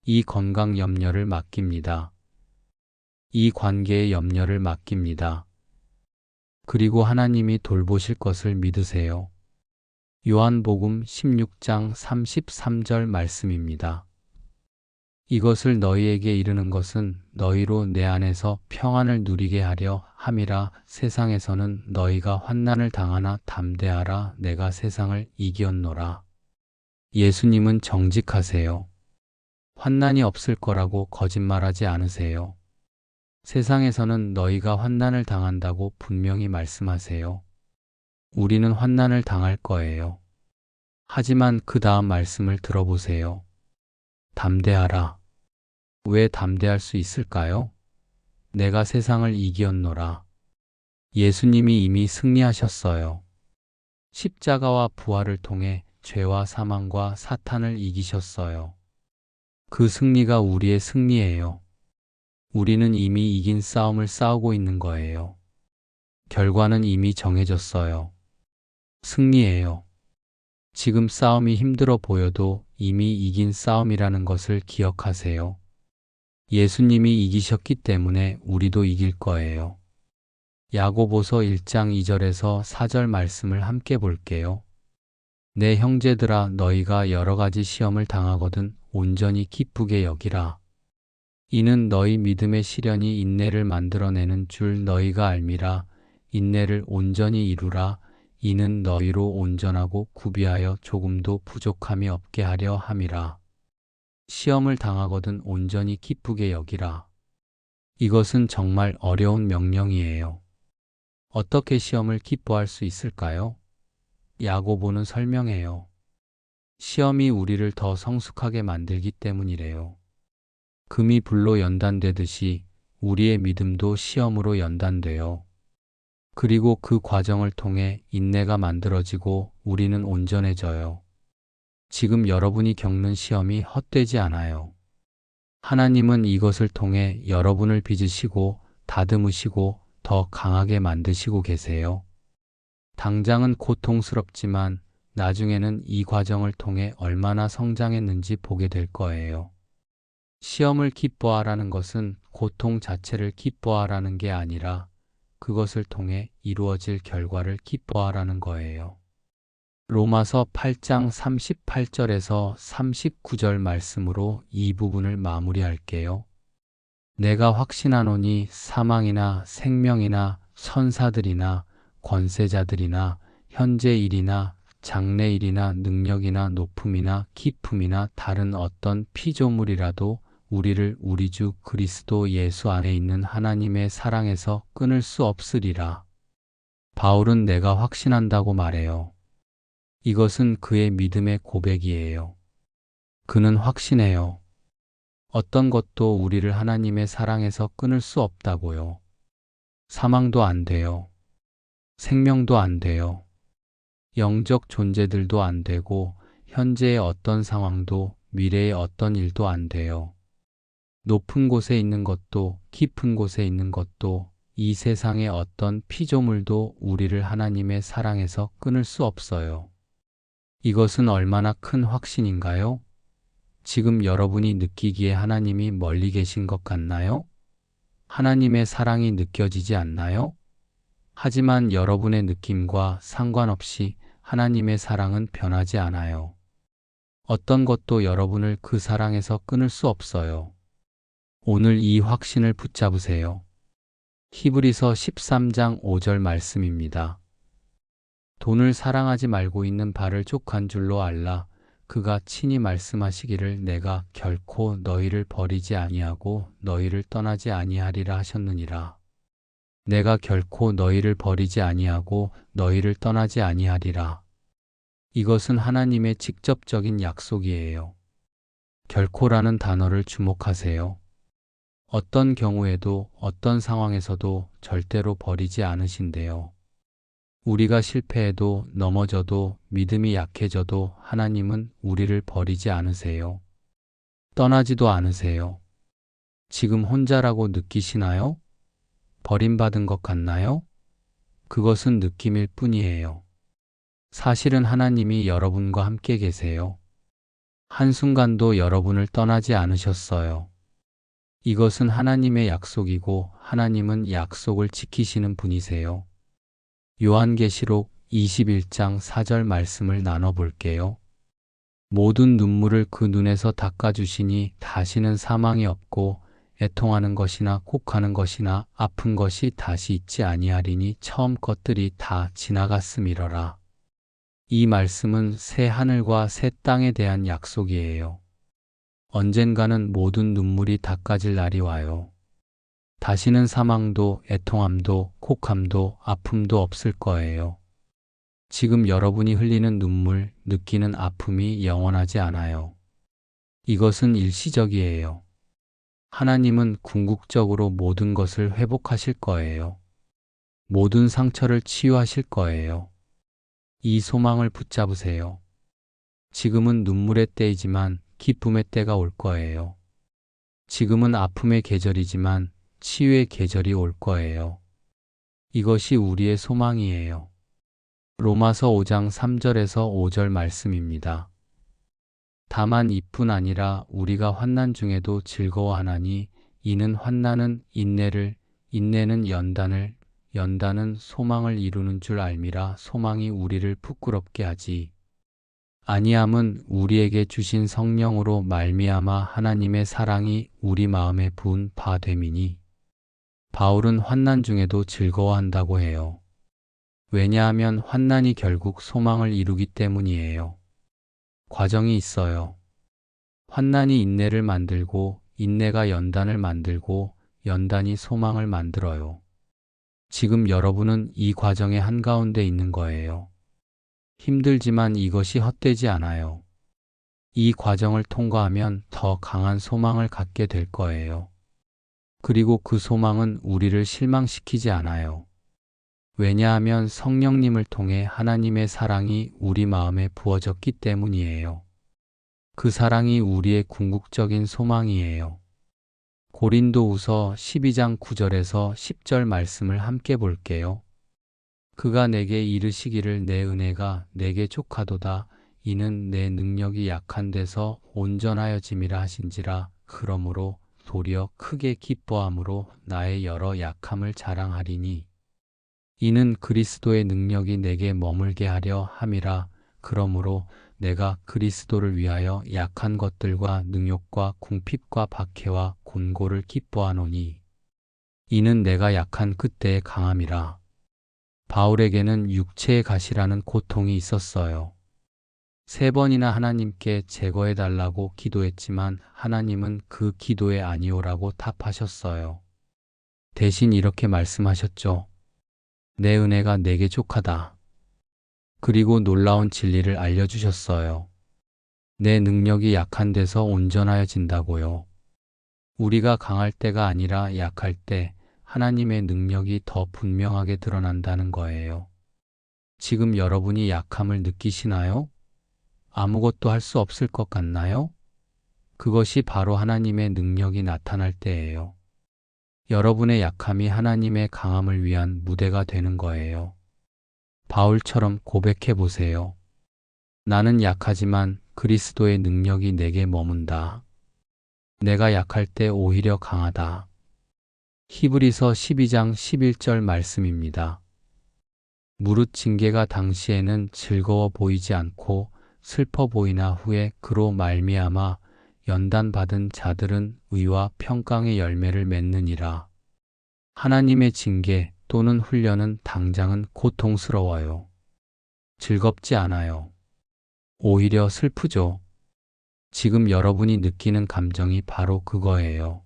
이 건강 염려를 맡깁니다. 이 관계의 염려를 맡깁니다. 그리고 하나님이 돌보실 것을 믿으세요. 요한복음 16장 33절 말씀입니다. 이것을 너희에게 이르는 것은 너희로 내 안에서 평안을 누리게 하려 함이라. 세상에서는 너희가 환난을 당하나 담대하라. 내가 세상을 이기었노라. 예수님은 정직하세요. 환난이 없을 거라고 거짓말하지 않으세요. 세상에서는 너희가 환난을 당한다고 분명히 말씀하세요. 우리는 환난을 당할 거예요. 하지만 그 다음 말씀을 들어보세요. 담대하라. 왜 담대할 수 있을까요? 내가 세상을 이기었노라. 예수님이 이미 승리하셨어요. 십자가와 부활을 통해 죄와 사망과 사탄을 이기셨어요. 그 승리가 우리의 승리예요. 우리는 이미 이긴 싸움을 싸우고 있는 거예요. 결과는 이미 정해졌어요. 승리예요. 지금 싸움이 힘들어 보여도 이미 이긴 싸움이라는 것을 기억하세요. 예수님이 이기셨기 때문에 우리도 이길 거예요. 야고보서 1장 2절에서 4절 말씀을 함께 볼게요. 내 형제들아, 너희가 여러 가지 시험을 당하거든 온전히 기쁘게 여기라. 이는 너희 믿음의 시련이 인내를 만들어내는 줄 너희가 알미라. 인내를 온전히 이루라. 이는 너희로 온전하고 구비하여 조금도 부족함이 없게 하려 함이라. 시험을 당하거든 온전히 기쁘게 여기라. 이것은 정말 어려운 명령이에요. 어떻게 시험을 기뻐할 수 있을까요? 야고보는 설명해요. 시험이 우리를 더 성숙하게 만들기 때문이래요. 금이 불로 연단되듯이 우리의 믿음도 시험으로 연단돼요. 그리고 그 과정을 통해 인내가 만들어지고 우리는 온전해져요. 지금 여러분이 겪는 시험이 헛되지 않아요. 하나님은 이것을 통해 여러분을 빚으시고 다듬으시고 더 강하게 만드시고 계세요. 당장은 고통스럽지만 나중에는 이 과정을 통해 얼마나 성장했는지 보게 될 거예요. 시험을 기뻐하라는 것은 고통 자체를 기뻐하라는 게 아니라 그것을 통해 이루어질 결과를 기뻐하라는 거예요. 로마서 8장 38절에서 39절 말씀으로 이 부분을 마무리할게요. 내가 확신하노니 사망이나 생명이나 선사들이나 권세자들이나 현재 일이나 장래 일이나 능력이나 높음이나 깊음이나 다른 어떤 피조물이라도 우리를 우리 주 그리스도 예수 안에 있는 하나님의 사랑에서 끊을 수 없으리라. 바울은 내가 확신한다고 말해요. 이것은 그의 믿음의 고백이에요. 그는 확신해요. 어떤 것도 우리를 하나님의 사랑에서 끊을 수 없다고요. 사망도 안 돼요. 생명도 안 돼요. 영적 존재들도 안 되고 현재의 어떤 상황도 미래의 어떤 일도 안 돼요. 높은 곳에 있는 것도 깊은 곳에 있는 것도 이 세상의 어떤 피조물도 우리를 하나님의 사랑에서 끊을 수 없어요. 이것은 얼마나 큰 확신인가요? 지금 여러분이 느끼기에 하나님이 멀리 계신 것 같나요? 하나님의 사랑이 느껴지지 않나요? 하지만 여러분의 느낌과 상관없이 하나님의 사랑은 변하지 않아요. 어떤 것도 여러분을 그 사랑에서 끊을 수 없어요. 오늘 이 확신을 붙잡으세요. 히브리서 13장 5절 말씀입니다. 돈을 사랑하지 말고 있는 바를 족한 줄로 알라. 그가 친히 말씀하시기를 내가 결코 너희를 버리지 아니하고 너희를 떠나지 아니하리라 하셨느니라. 내가 결코 너희를 버리지 아니하고 너희를 떠나지 아니하리라. 이것은 하나님의 직접적인 약속이에요. 결코라는 단어를 주목하세요. 어떤 경우에도 어떤 상황에서도 절대로 버리지 않으신대요. 우리가 실패해도 넘어져도 믿음이 약해져도 하나님은 우리를 버리지 않으세요. 떠나지도 않으세요. 지금 혼자라고 느끼시나요? 버림받은 것 같나요? 그것은 느낌일 뿐이에요. 사실은 하나님이 여러분과 함께 계세요. 한순간도 여러분을 떠나지 않으셨어요. 이것은 하나님의 약속이고 하나님은 약속을 지키시는 분이세요. 요한계시록 21장 4절 말씀을 나눠볼게요. 모든 눈물을 그 눈에서 닦아주시니 다시는 사망이 없고 애통하는 것이나 곡하는 것이나 아픈 것이 다시 있지 아니하리니 처음 것들이 다 지나갔음이러라. 이 말씀은 새 하늘과 새 땅에 대한 약속이에요. 언젠가는 모든 눈물이 닦아질 날이 와요. 다시는 사망도 애통함도 곡함도 아픔도 없을 거예요. 지금 여러분이 흘리는 눈물, 느끼는 아픔이 영원하지 않아요. 이것은 일시적이에요. 하나님은 궁극적으로 모든 것을 회복하실 거예요. 모든 상처를 치유하실 거예요. 이 소망을 붙잡으세요. 지금은 눈물의 때이지만 기쁨의 때가 올 거예요. 지금은 아픔의 계절이지만 치유의 계절이 올 거예요. 이것이 우리의 소망이에요. 로마서 5장 3절에서 5절 말씀입니다. 다만 이뿐 아니라 우리가 환난 중에도 즐거워하나니 이는 환난은 인내를, 인내는 연단을, 연단은 소망을 이루는 줄 알미라. 소망이 우리를 부끄럽게 하지 아니함은 우리에게 주신 성령으로 말미암아 하나님의 사랑이 우리 마음에 부은 바 됨이니. 바울은 환난 중에도 즐거워한다고 해요. 왜냐하면 환난이 결국 소망을 이루기 때문이에요. 과정이 있어요. 환난이 인내를 만들고 인내가 연단을 만들고 연단이 소망을 만들어요. 지금 여러분은 이 과정의 한가운데 있는 거예요. 힘들지만 이것이 헛되지 않아요. 이 과정을 통과하면 더 강한 소망을 갖게 될 거예요. 그리고 그 소망은 우리를 실망시키지 않아요. 왜냐하면 성령님을 통해 하나님의 사랑이 우리 마음에 부어졌기 때문이에요. 그 사랑이 우리의 궁극적인 소망이에요. 고린도후서 12장 9절에서 10절 말씀을 함께 볼게요. 그가 내게 이르시기를 내 은혜가 내게 족하도다. 이는 내 능력이 약한 데서 온전하여짐이라 하신지라. 그러므로 도리어 크게 기뻐함으로 나의 여러 약함을 자랑하리니 이는 그리스도의 능력이 내게 머물게 하려 함이라. 그러므로 내가 그리스도를 위하여 약한 것들과 능욕과 궁핍과 박해와 곤고를 기뻐하노니 이는 내가 약한 그때의 강함이라. 바울에게는 육체의 가시라는 고통이 있었어요. 3번이나 하나님께 제거해달라고 기도했지만 하나님은 그 기도에 아니오라고 답하셨어요. 대신 이렇게 말씀하셨죠. 내 은혜가 내게 족하다. 그리고 놀라운 진리를 알려주셨어요. 내 능력이 약한 데서 온전하여진다고요. 우리가 강할 때가 아니라 약할 때 하나님의 능력이 더 분명하게 드러난다는 거예요. 지금 여러분이 약함을 느끼시나요? 아무것도 할 수 없을 것 같나요? 그것이 바로 하나님의 능력이 나타날 때예요. 여러분의 약함이 하나님의 강함을 위한 무대가 되는 거예요. 바울처럼 고백해 보세요. 나는 약하지만 그리스도의 능력이 내게 머문다. 내가 약할 때 오히려 강하다. 히브리서 12장 11절 말씀입니다. 무릇 징계가 당시에는 즐거워 보이지 않고 슬퍼 보이나 후에 그로 말미암아 연단받은 자들은 의와 평강의 열매를 맺느니라. 하나님의 징계 또는 훈련은 당장은 고통스러워요. 즐겁지 않아요. 오히려 슬프죠. 지금 여러분이 느끼는 감정이 바로 그거예요.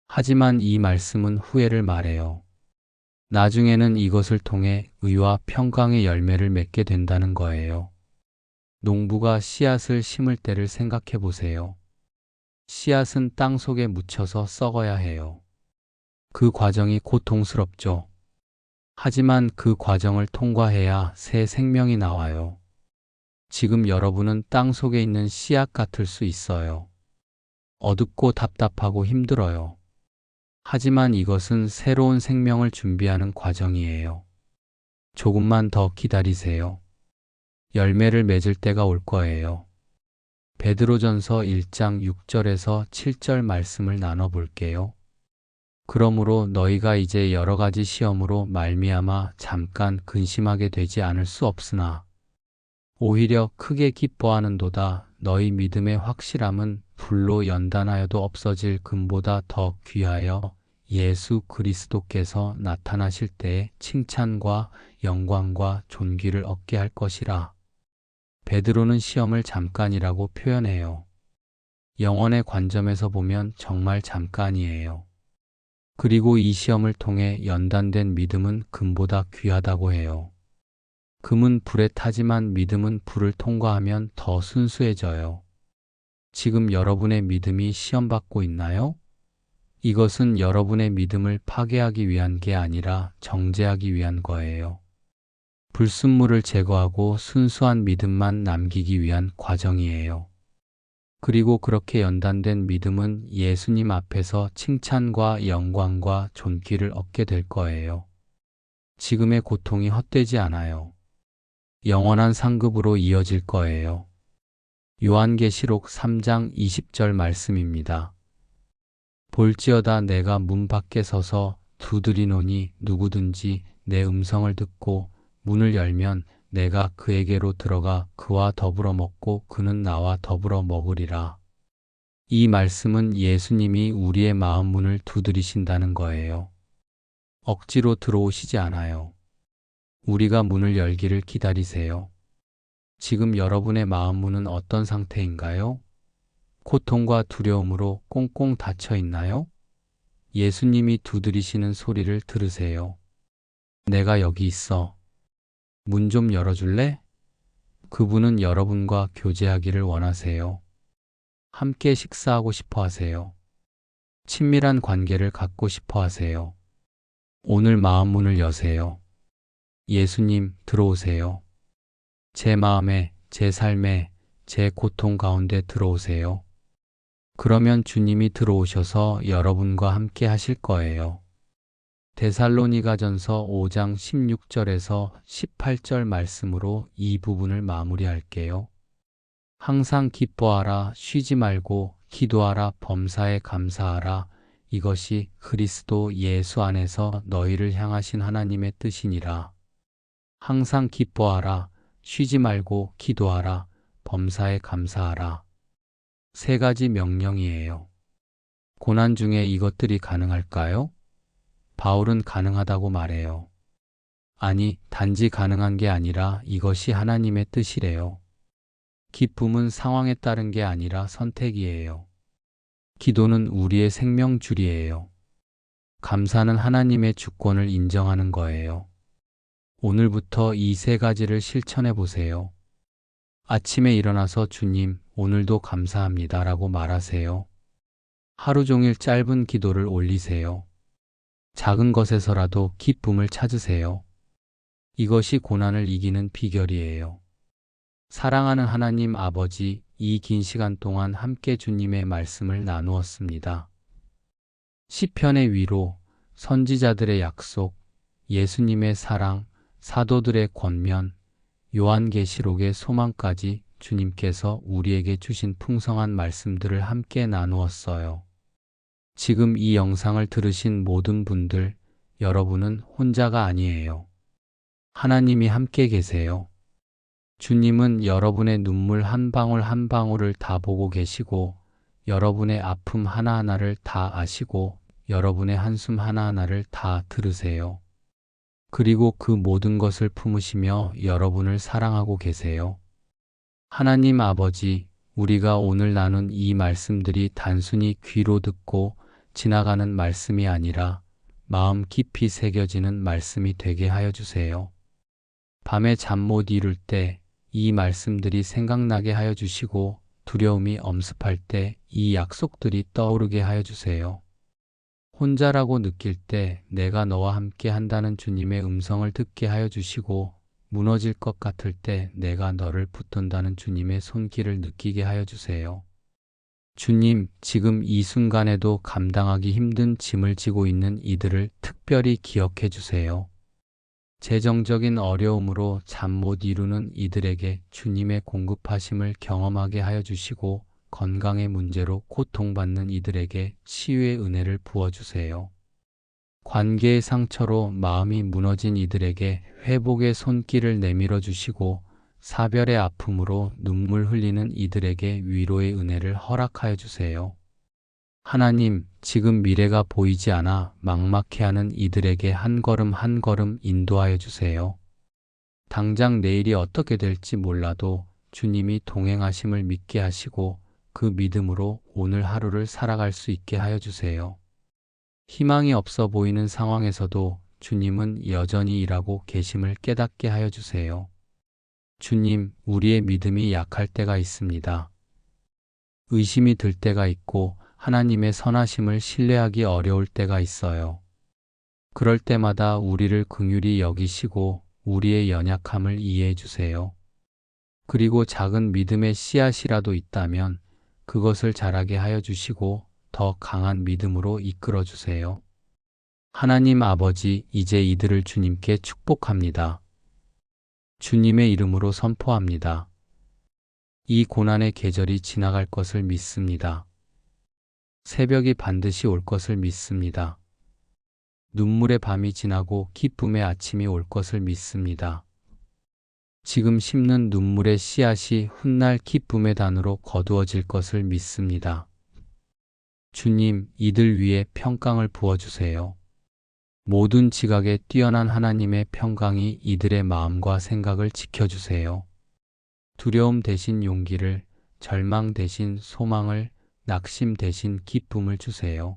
하지만 이 말씀은 후회를 말해요. 나중에는 이것을 통해 의와 평강의 열매를 맺게 된다는 거예요. 농부가 씨앗을 심을 때를 생각해 보세요. 씨앗은 땅 속에 묻혀서 썩어야 해요. 그 과정이 고통스럽죠. 하지만 그 과정을 통과해야 새 생명이 나와요. 지금 여러분은 땅 속에 있는 씨앗 같을 수 있어요. 어둡고 답답하고 힘들어요. 하지만 이것은 새로운 생명을 준비하는 과정이에요. 조금만 더 기다리세요. 열매를 맺을 때가 올 거예요. 베드로전서 1장 6절에서 7절 말씀을 나눠볼게요. 그러므로 너희가 이제 여러 가지 시험으로 말미암아 잠깐 근심하게 되지 않을 수 없으나 오히려 크게 기뻐하는도다. 너희 믿음의 확실함은 불로 연단하여도 없어질 금보다 더 귀하여 예수 그리스도께서 나타나실 때에 칭찬과 영광과 존귀를 얻게 할 것이라. 베드로는 시험을 잠깐이라고 표현해요. 영혼의 관점에서 보면 정말 잠깐이에요. 그리고 이 시험을 통해 연단된 믿음은 금보다 귀하다고 해요. 금은 불에 타지만 믿음은 불을 통과하면 더 순수해져요. 지금 여러분의 믿음이 시험받고 있나요? 이것은 여러분의 믿음을 파괴하기 위한 게 아니라 정죄하기 위한 거예요. 불순물을 제거하고 순수한 믿음만 남기기 위한 과정이에요. 그리고 그렇게 연단된 믿음은 예수님 앞에서 칭찬과 영광과 존귀를 얻게 될 거예요. 지금의 고통이 헛되지 않아요. 영원한 상급으로 이어질 거예요. 요한계시록 3장 20절 말씀입니다. 볼지어다 내가 문 밖에 서서 두드리노니 누구든지 내 음성을 듣고 문을 열면 내가 그에게로 들어가 그와 더불어 먹고 그는 나와 더불어 먹으리라. 이 말씀은 예수님이 우리의 마음 문을 두드리신다는 거예요. 억지로 들어오시지 않아요. 우리가 문을 열기를 기다리세요. 지금 여러분의 마음 문은 어떤 상태인가요? 고통과 두려움으로 꽁꽁 닫혀 있나요? 예수님이 두드리시는 소리를 들으세요. 내가 여기 있어. 문 좀 열어줄래? 그분은 여러분과 교제하기를 원하세요. 함께 식사하고 싶어 하세요. 친밀한 관계를 갖고 싶어 하세요. 오늘 마음 문을 여세요. 예수님, 들어오세요. 제 마음에, 제 삶에, 제 고통 가운데 들어오세요. 그러면 주님이 들어오셔서 여러분과 함께 하실 거예요. 데살로니가전서 5장 16절에서 18절 말씀으로 이 부분을 마무리할게요. 항상 기뻐하라, 쉬지 말고 기도하라, 범사에 감사하라. 이것이 그리스도 예수 안에서 너희를 향하신 하나님의 뜻이니라. 항상 기뻐하라, 쉬지 말고 기도하라, 범사에 감사하라. 세 가지 명령이에요. 고난 중에 이것들이 가능할까요? 바울은 가능하다고 말해요. 아니, 단지 가능한 게 아니라 이것이 하나님의 뜻이래요. 기쁨은 상황에 따른 게 아니라 선택이에요. 기도는 우리의 생명줄이에요. 감사는 하나님의 주권을 인정하는 거예요. 오늘부터 이 세 가지를 실천해 보세요. 아침에 일어나서 주님, 오늘도 감사합니다 라고 말하세요. 하루 종일 짧은 기도를 올리세요. 작은 것에서라도 기쁨을 찾으세요. 이것이 고난을 이기는 비결이에요. 사랑하는 하나님 아버지, 이 긴 시간 동안 함께 주님의 말씀을 나누었습니다. 시편의 위로, 선지자들의 약속, 예수님의 사랑, 사도들의 권면, 요한계시록의 소망까지 주님께서 우리에게 주신 풍성한 말씀들을 함께 나누었어요. 지금 이 영상을 들으신 모든 분들, 여러분은 혼자가 아니에요. 하나님이 함께 계세요. 주님은 여러분의 눈물 한 방울 한 방울을 다 보고 계시고, 여러분의 아픔 하나하나를 다 아시고, 여러분의 한숨 하나하나를 다 들으세요. 그리고 그 모든 것을 품으시며 여러분을 사랑하고 계세요. 하나님 아버지, 우리가 오늘 나눈 이 말씀들이 단순히 귀로 듣고 지나가는 말씀이 아니라 마음 깊이 새겨지는 말씀이 되게 하여 주세요. 밤에 잠 못 이룰 때 이 말씀들이 생각나게 하여 주시고 두려움이 엄습할 때 이 약속들이 떠오르게 하여 주세요. 혼자라고 느낄 때 내가 너와 함께 한다는 주님의 음성을 듣게 하여 주시고 무너질 것 같을 때 내가 너를 붙든다는 주님의 손길을 느끼게 하여 주세요. 주님, 지금 이 순간에도 감당하기 힘든 짐을 지고 있는 이들을 특별히 기억해 주세요. 재정적인 어려움으로 잠 못 이루는 이들에게 주님의 공급하심을 경험하게 하여 주시고 건강의 문제로 고통받는 이들에게 치유의 은혜를 부어주세요. 관계의 상처로 마음이 무너진 이들에게 회복의 손길을 내밀어 주시고 사별의 아픔으로 눈물 흘리는 이들에게 위로의 은혜를 허락하여 주세요. 하나님, 지금 미래가 보이지 않아 막막해하는 이들에게 한 걸음 한 걸음 인도하여 주세요. 당장 내일이 어떻게 될지 몰라도 주님이 동행하심을 믿게 하시고 그 믿음으로 오늘 하루를 살아갈 수 있게 하여 주세요. 희망이 없어 보이는 상황에서도 주님은 여전히 일하고 계심을 깨닫게 하여 주세요. 주님, 우리의 믿음이 약할 때가 있습니다. 의심이 들 때가 있고 하나님의 선하심을 신뢰하기 어려울 때가 있어요. 그럴 때마다 우리를 긍휼히 여기시고 우리의 연약함을 이해해 주세요. 그리고 작은 믿음의 씨앗이라도 있다면 그것을 자라게 하여 주시고 더 강한 믿음으로 이끌어 주세요. 하나님 아버지, 이제 이들을 주님께 축복합니다. 주님의 이름으로 선포합니다. 이 고난의 계절이 지나갈 것을 믿습니다. 새벽이 반드시 올 것을 믿습니다. 눈물의 밤이 지나고 기쁨의 아침이 올 것을 믿습니다. 지금 심는 눈물의 씨앗이 훗날 기쁨의 단으로 거두어질 것을 믿습니다. 주님, 이들 위에 평강을 부어주세요. 모든 지각에 뛰어난 하나님의 평강이 이들의 마음과 생각을 지켜주세요. 두려움 대신 용기를, 절망 대신 소망을, 낙심 대신 기쁨을 주세요.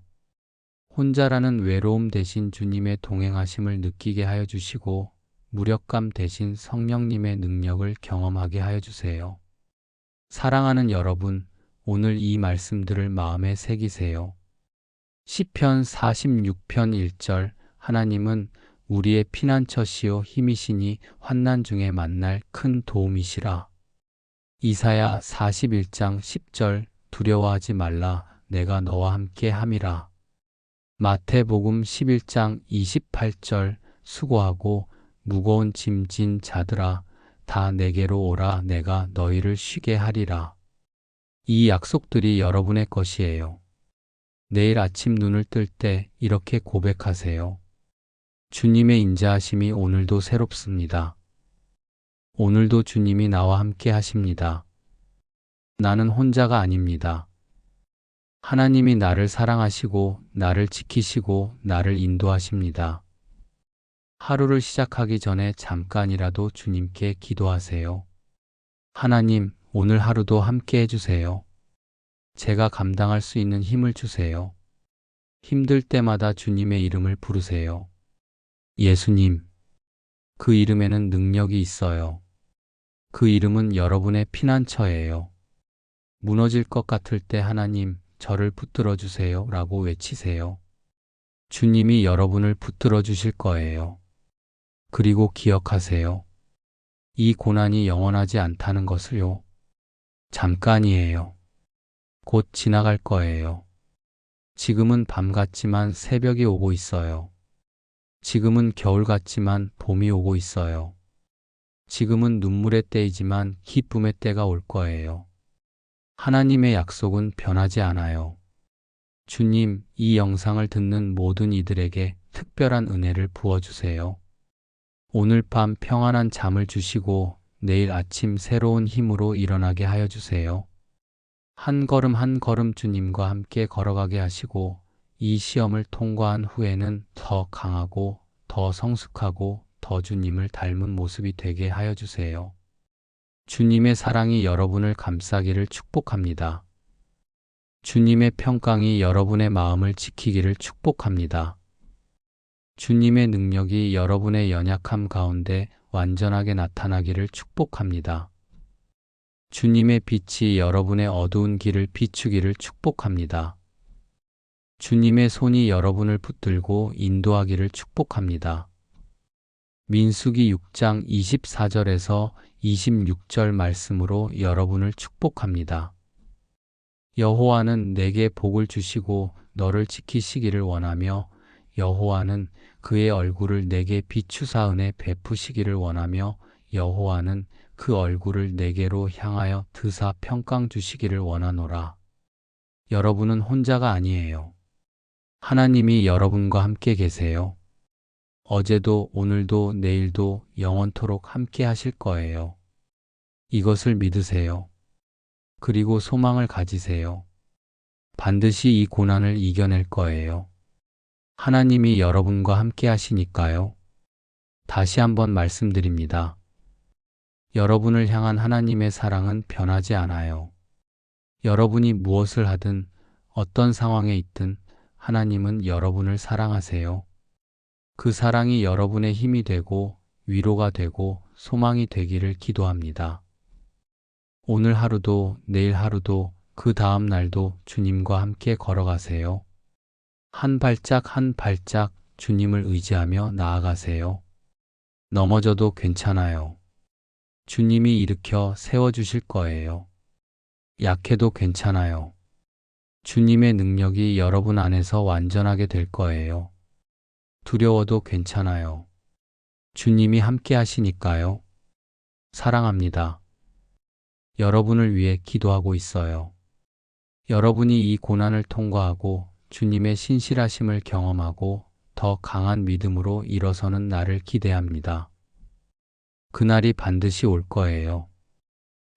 혼자라는 외로움 대신 주님의 동행하심을 느끼게 하여 주시고 무력감 대신 성령님의 능력을 경험하게 하여 주세요. 사랑하는 여러분, 오늘 이 말씀들을 마음에 새기세요. 시편 46편 1절, 하나님은 우리의 피난처시요 힘이시니 환난 중에 만날 큰 도움이시라. 이사야 41장 10절, 두려워하지 말라, 내가 너와 함께 함이라. 마태복음 11장 28절, 수고하고 무거운 짐 진 자들아, 다 내게로 오라, 내가 너희를 쉬게 하리라. 이 약속들이 여러분의 것이에요. 내일 아침 눈을 뜰 때 이렇게 고백하세요. 주님의 인자하심이 오늘도 새롭습니다. 오늘도 주님이 나와 함께 하십니다. 나는 혼자가 아닙니다. 하나님이 나를 사랑하시고 나를 지키시고 나를 인도하십니다. 하루를 시작하기 전에 잠깐이라도 주님께 기도하세요. 하나님, 오늘 하루도 함께 해주세요. 제가 감당할 수 있는 힘을 주세요. 힘들 때마다 주님의 이름을 부르세요. 예수님, 그 이름에는 능력이 있어요. 그 이름은 여러분의 피난처예요. 무너질 것 같을 때 하나님, 저를 붙들어 주세요 라고 외치세요. 주님이 여러분을 붙들어 주실 거예요. 그리고 기억하세요. 이 고난이 영원하지 않다는 것을요. 잠깐이에요. 곧 지나갈 거예요. 지금은 밤 같지만 새벽이 오고 있어요. 지금은 겨울 같지만 봄이 오고 있어요. 지금은 눈물의 때이지만 기쁨의 때가 올 거예요. 하나님의 약속은 변하지 않아요. 주님, 이 영상을 듣는 모든 이들에게 특별한 은혜를 부어주세요. 오늘 밤 평안한 잠을 주시고 내일 아침 새로운 힘으로 일어나게 하여 주세요. 한 걸음 한 걸음 주님과 함께 걸어가게 하시고 이 시험을 통과한 후에는 더 강하고 더 성숙하고 더 주님을 닮은 모습이 되게 하여 주세요. 주님의 사랑이 여러분을 감싸기를 축복합니다. 주님의 평강이 여러분의 마음을 지키기를 축복합니다. 주님의 능력이 여러분의 연약함 가운데 완전하게 나타나기를 축복합니다. 주님의 빛이 여러분의 어두운 길을 비추기를 축복합니다. 주님의 손이 여러분을 붙들고 인도하기를 축복합니다. 민수기 6장 24절에서 26절 말씀으로 여러분을 축복합니다. 여호와는 내게 복을 주시고 너를 지키시기를 원하며 여호와는 그의 얼굴을 내게 비추사 은혜 베푸시기를 원하며 여호와는 그 얼굴을 내게로 향하여 드사 평강 주시기를 원하노라. 여러분은 혼자가 아니에요. 하나님이 여러분과 함께 계세요. 어제도 오늘도 내일도 영원토록 함께 하실 거예요. 이것을 믿으세요. 그리고 소망을 가지세요. 반드시 이 고난을 이겨낼 거예요. 하나님이 여러분과 함께 하시니까요. 다시 한번 말씀드립니다. 여러분을 향한 하나님의 사랑은 변하지 않아요. 여러분이 무엇을 하든 어떤 상황에 있든 하나님은 여러분을 사랑하세요. 그 사랑이 여러분의 힘이 되고 위로가 되고 소망이 되기를 기도합니다. 오늘 하루도 내일 하루도 그 다음 날도 주님과 함께 걸어가세요. 한 발짝 한 발짝 주님을 의지하며 나아가세요. 넘어져도 괜찮아요. 주님이 일으켜 세워주실 거예요. 약해도 괜찮아요. 주님의 능력이 여러분 안에서 완전하게 될 거예요. 두려워도 괜찮아요. 주님이 함께 하시니까요. 사랑합니다. 여러분을 위해 기도하고 있어요. 여러분이 이 고난을 통과하고 주님의 신실하심을 경험하고 더 강한 믿음으로 일어서는 날을 기대합니다. 그날이 반드시 올 거예요.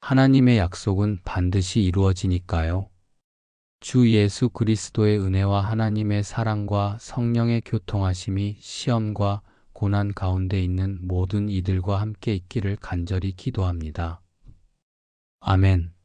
하나님의 약속은 반드시 이루어지니까요. 주 예수 그리스도의 은혜와 하나님의 사랑과 성령의 교통하심이 시험과 고난 가운데 있는 모든 이들과 함께 있기를 간절히 기도합니다. 아멘.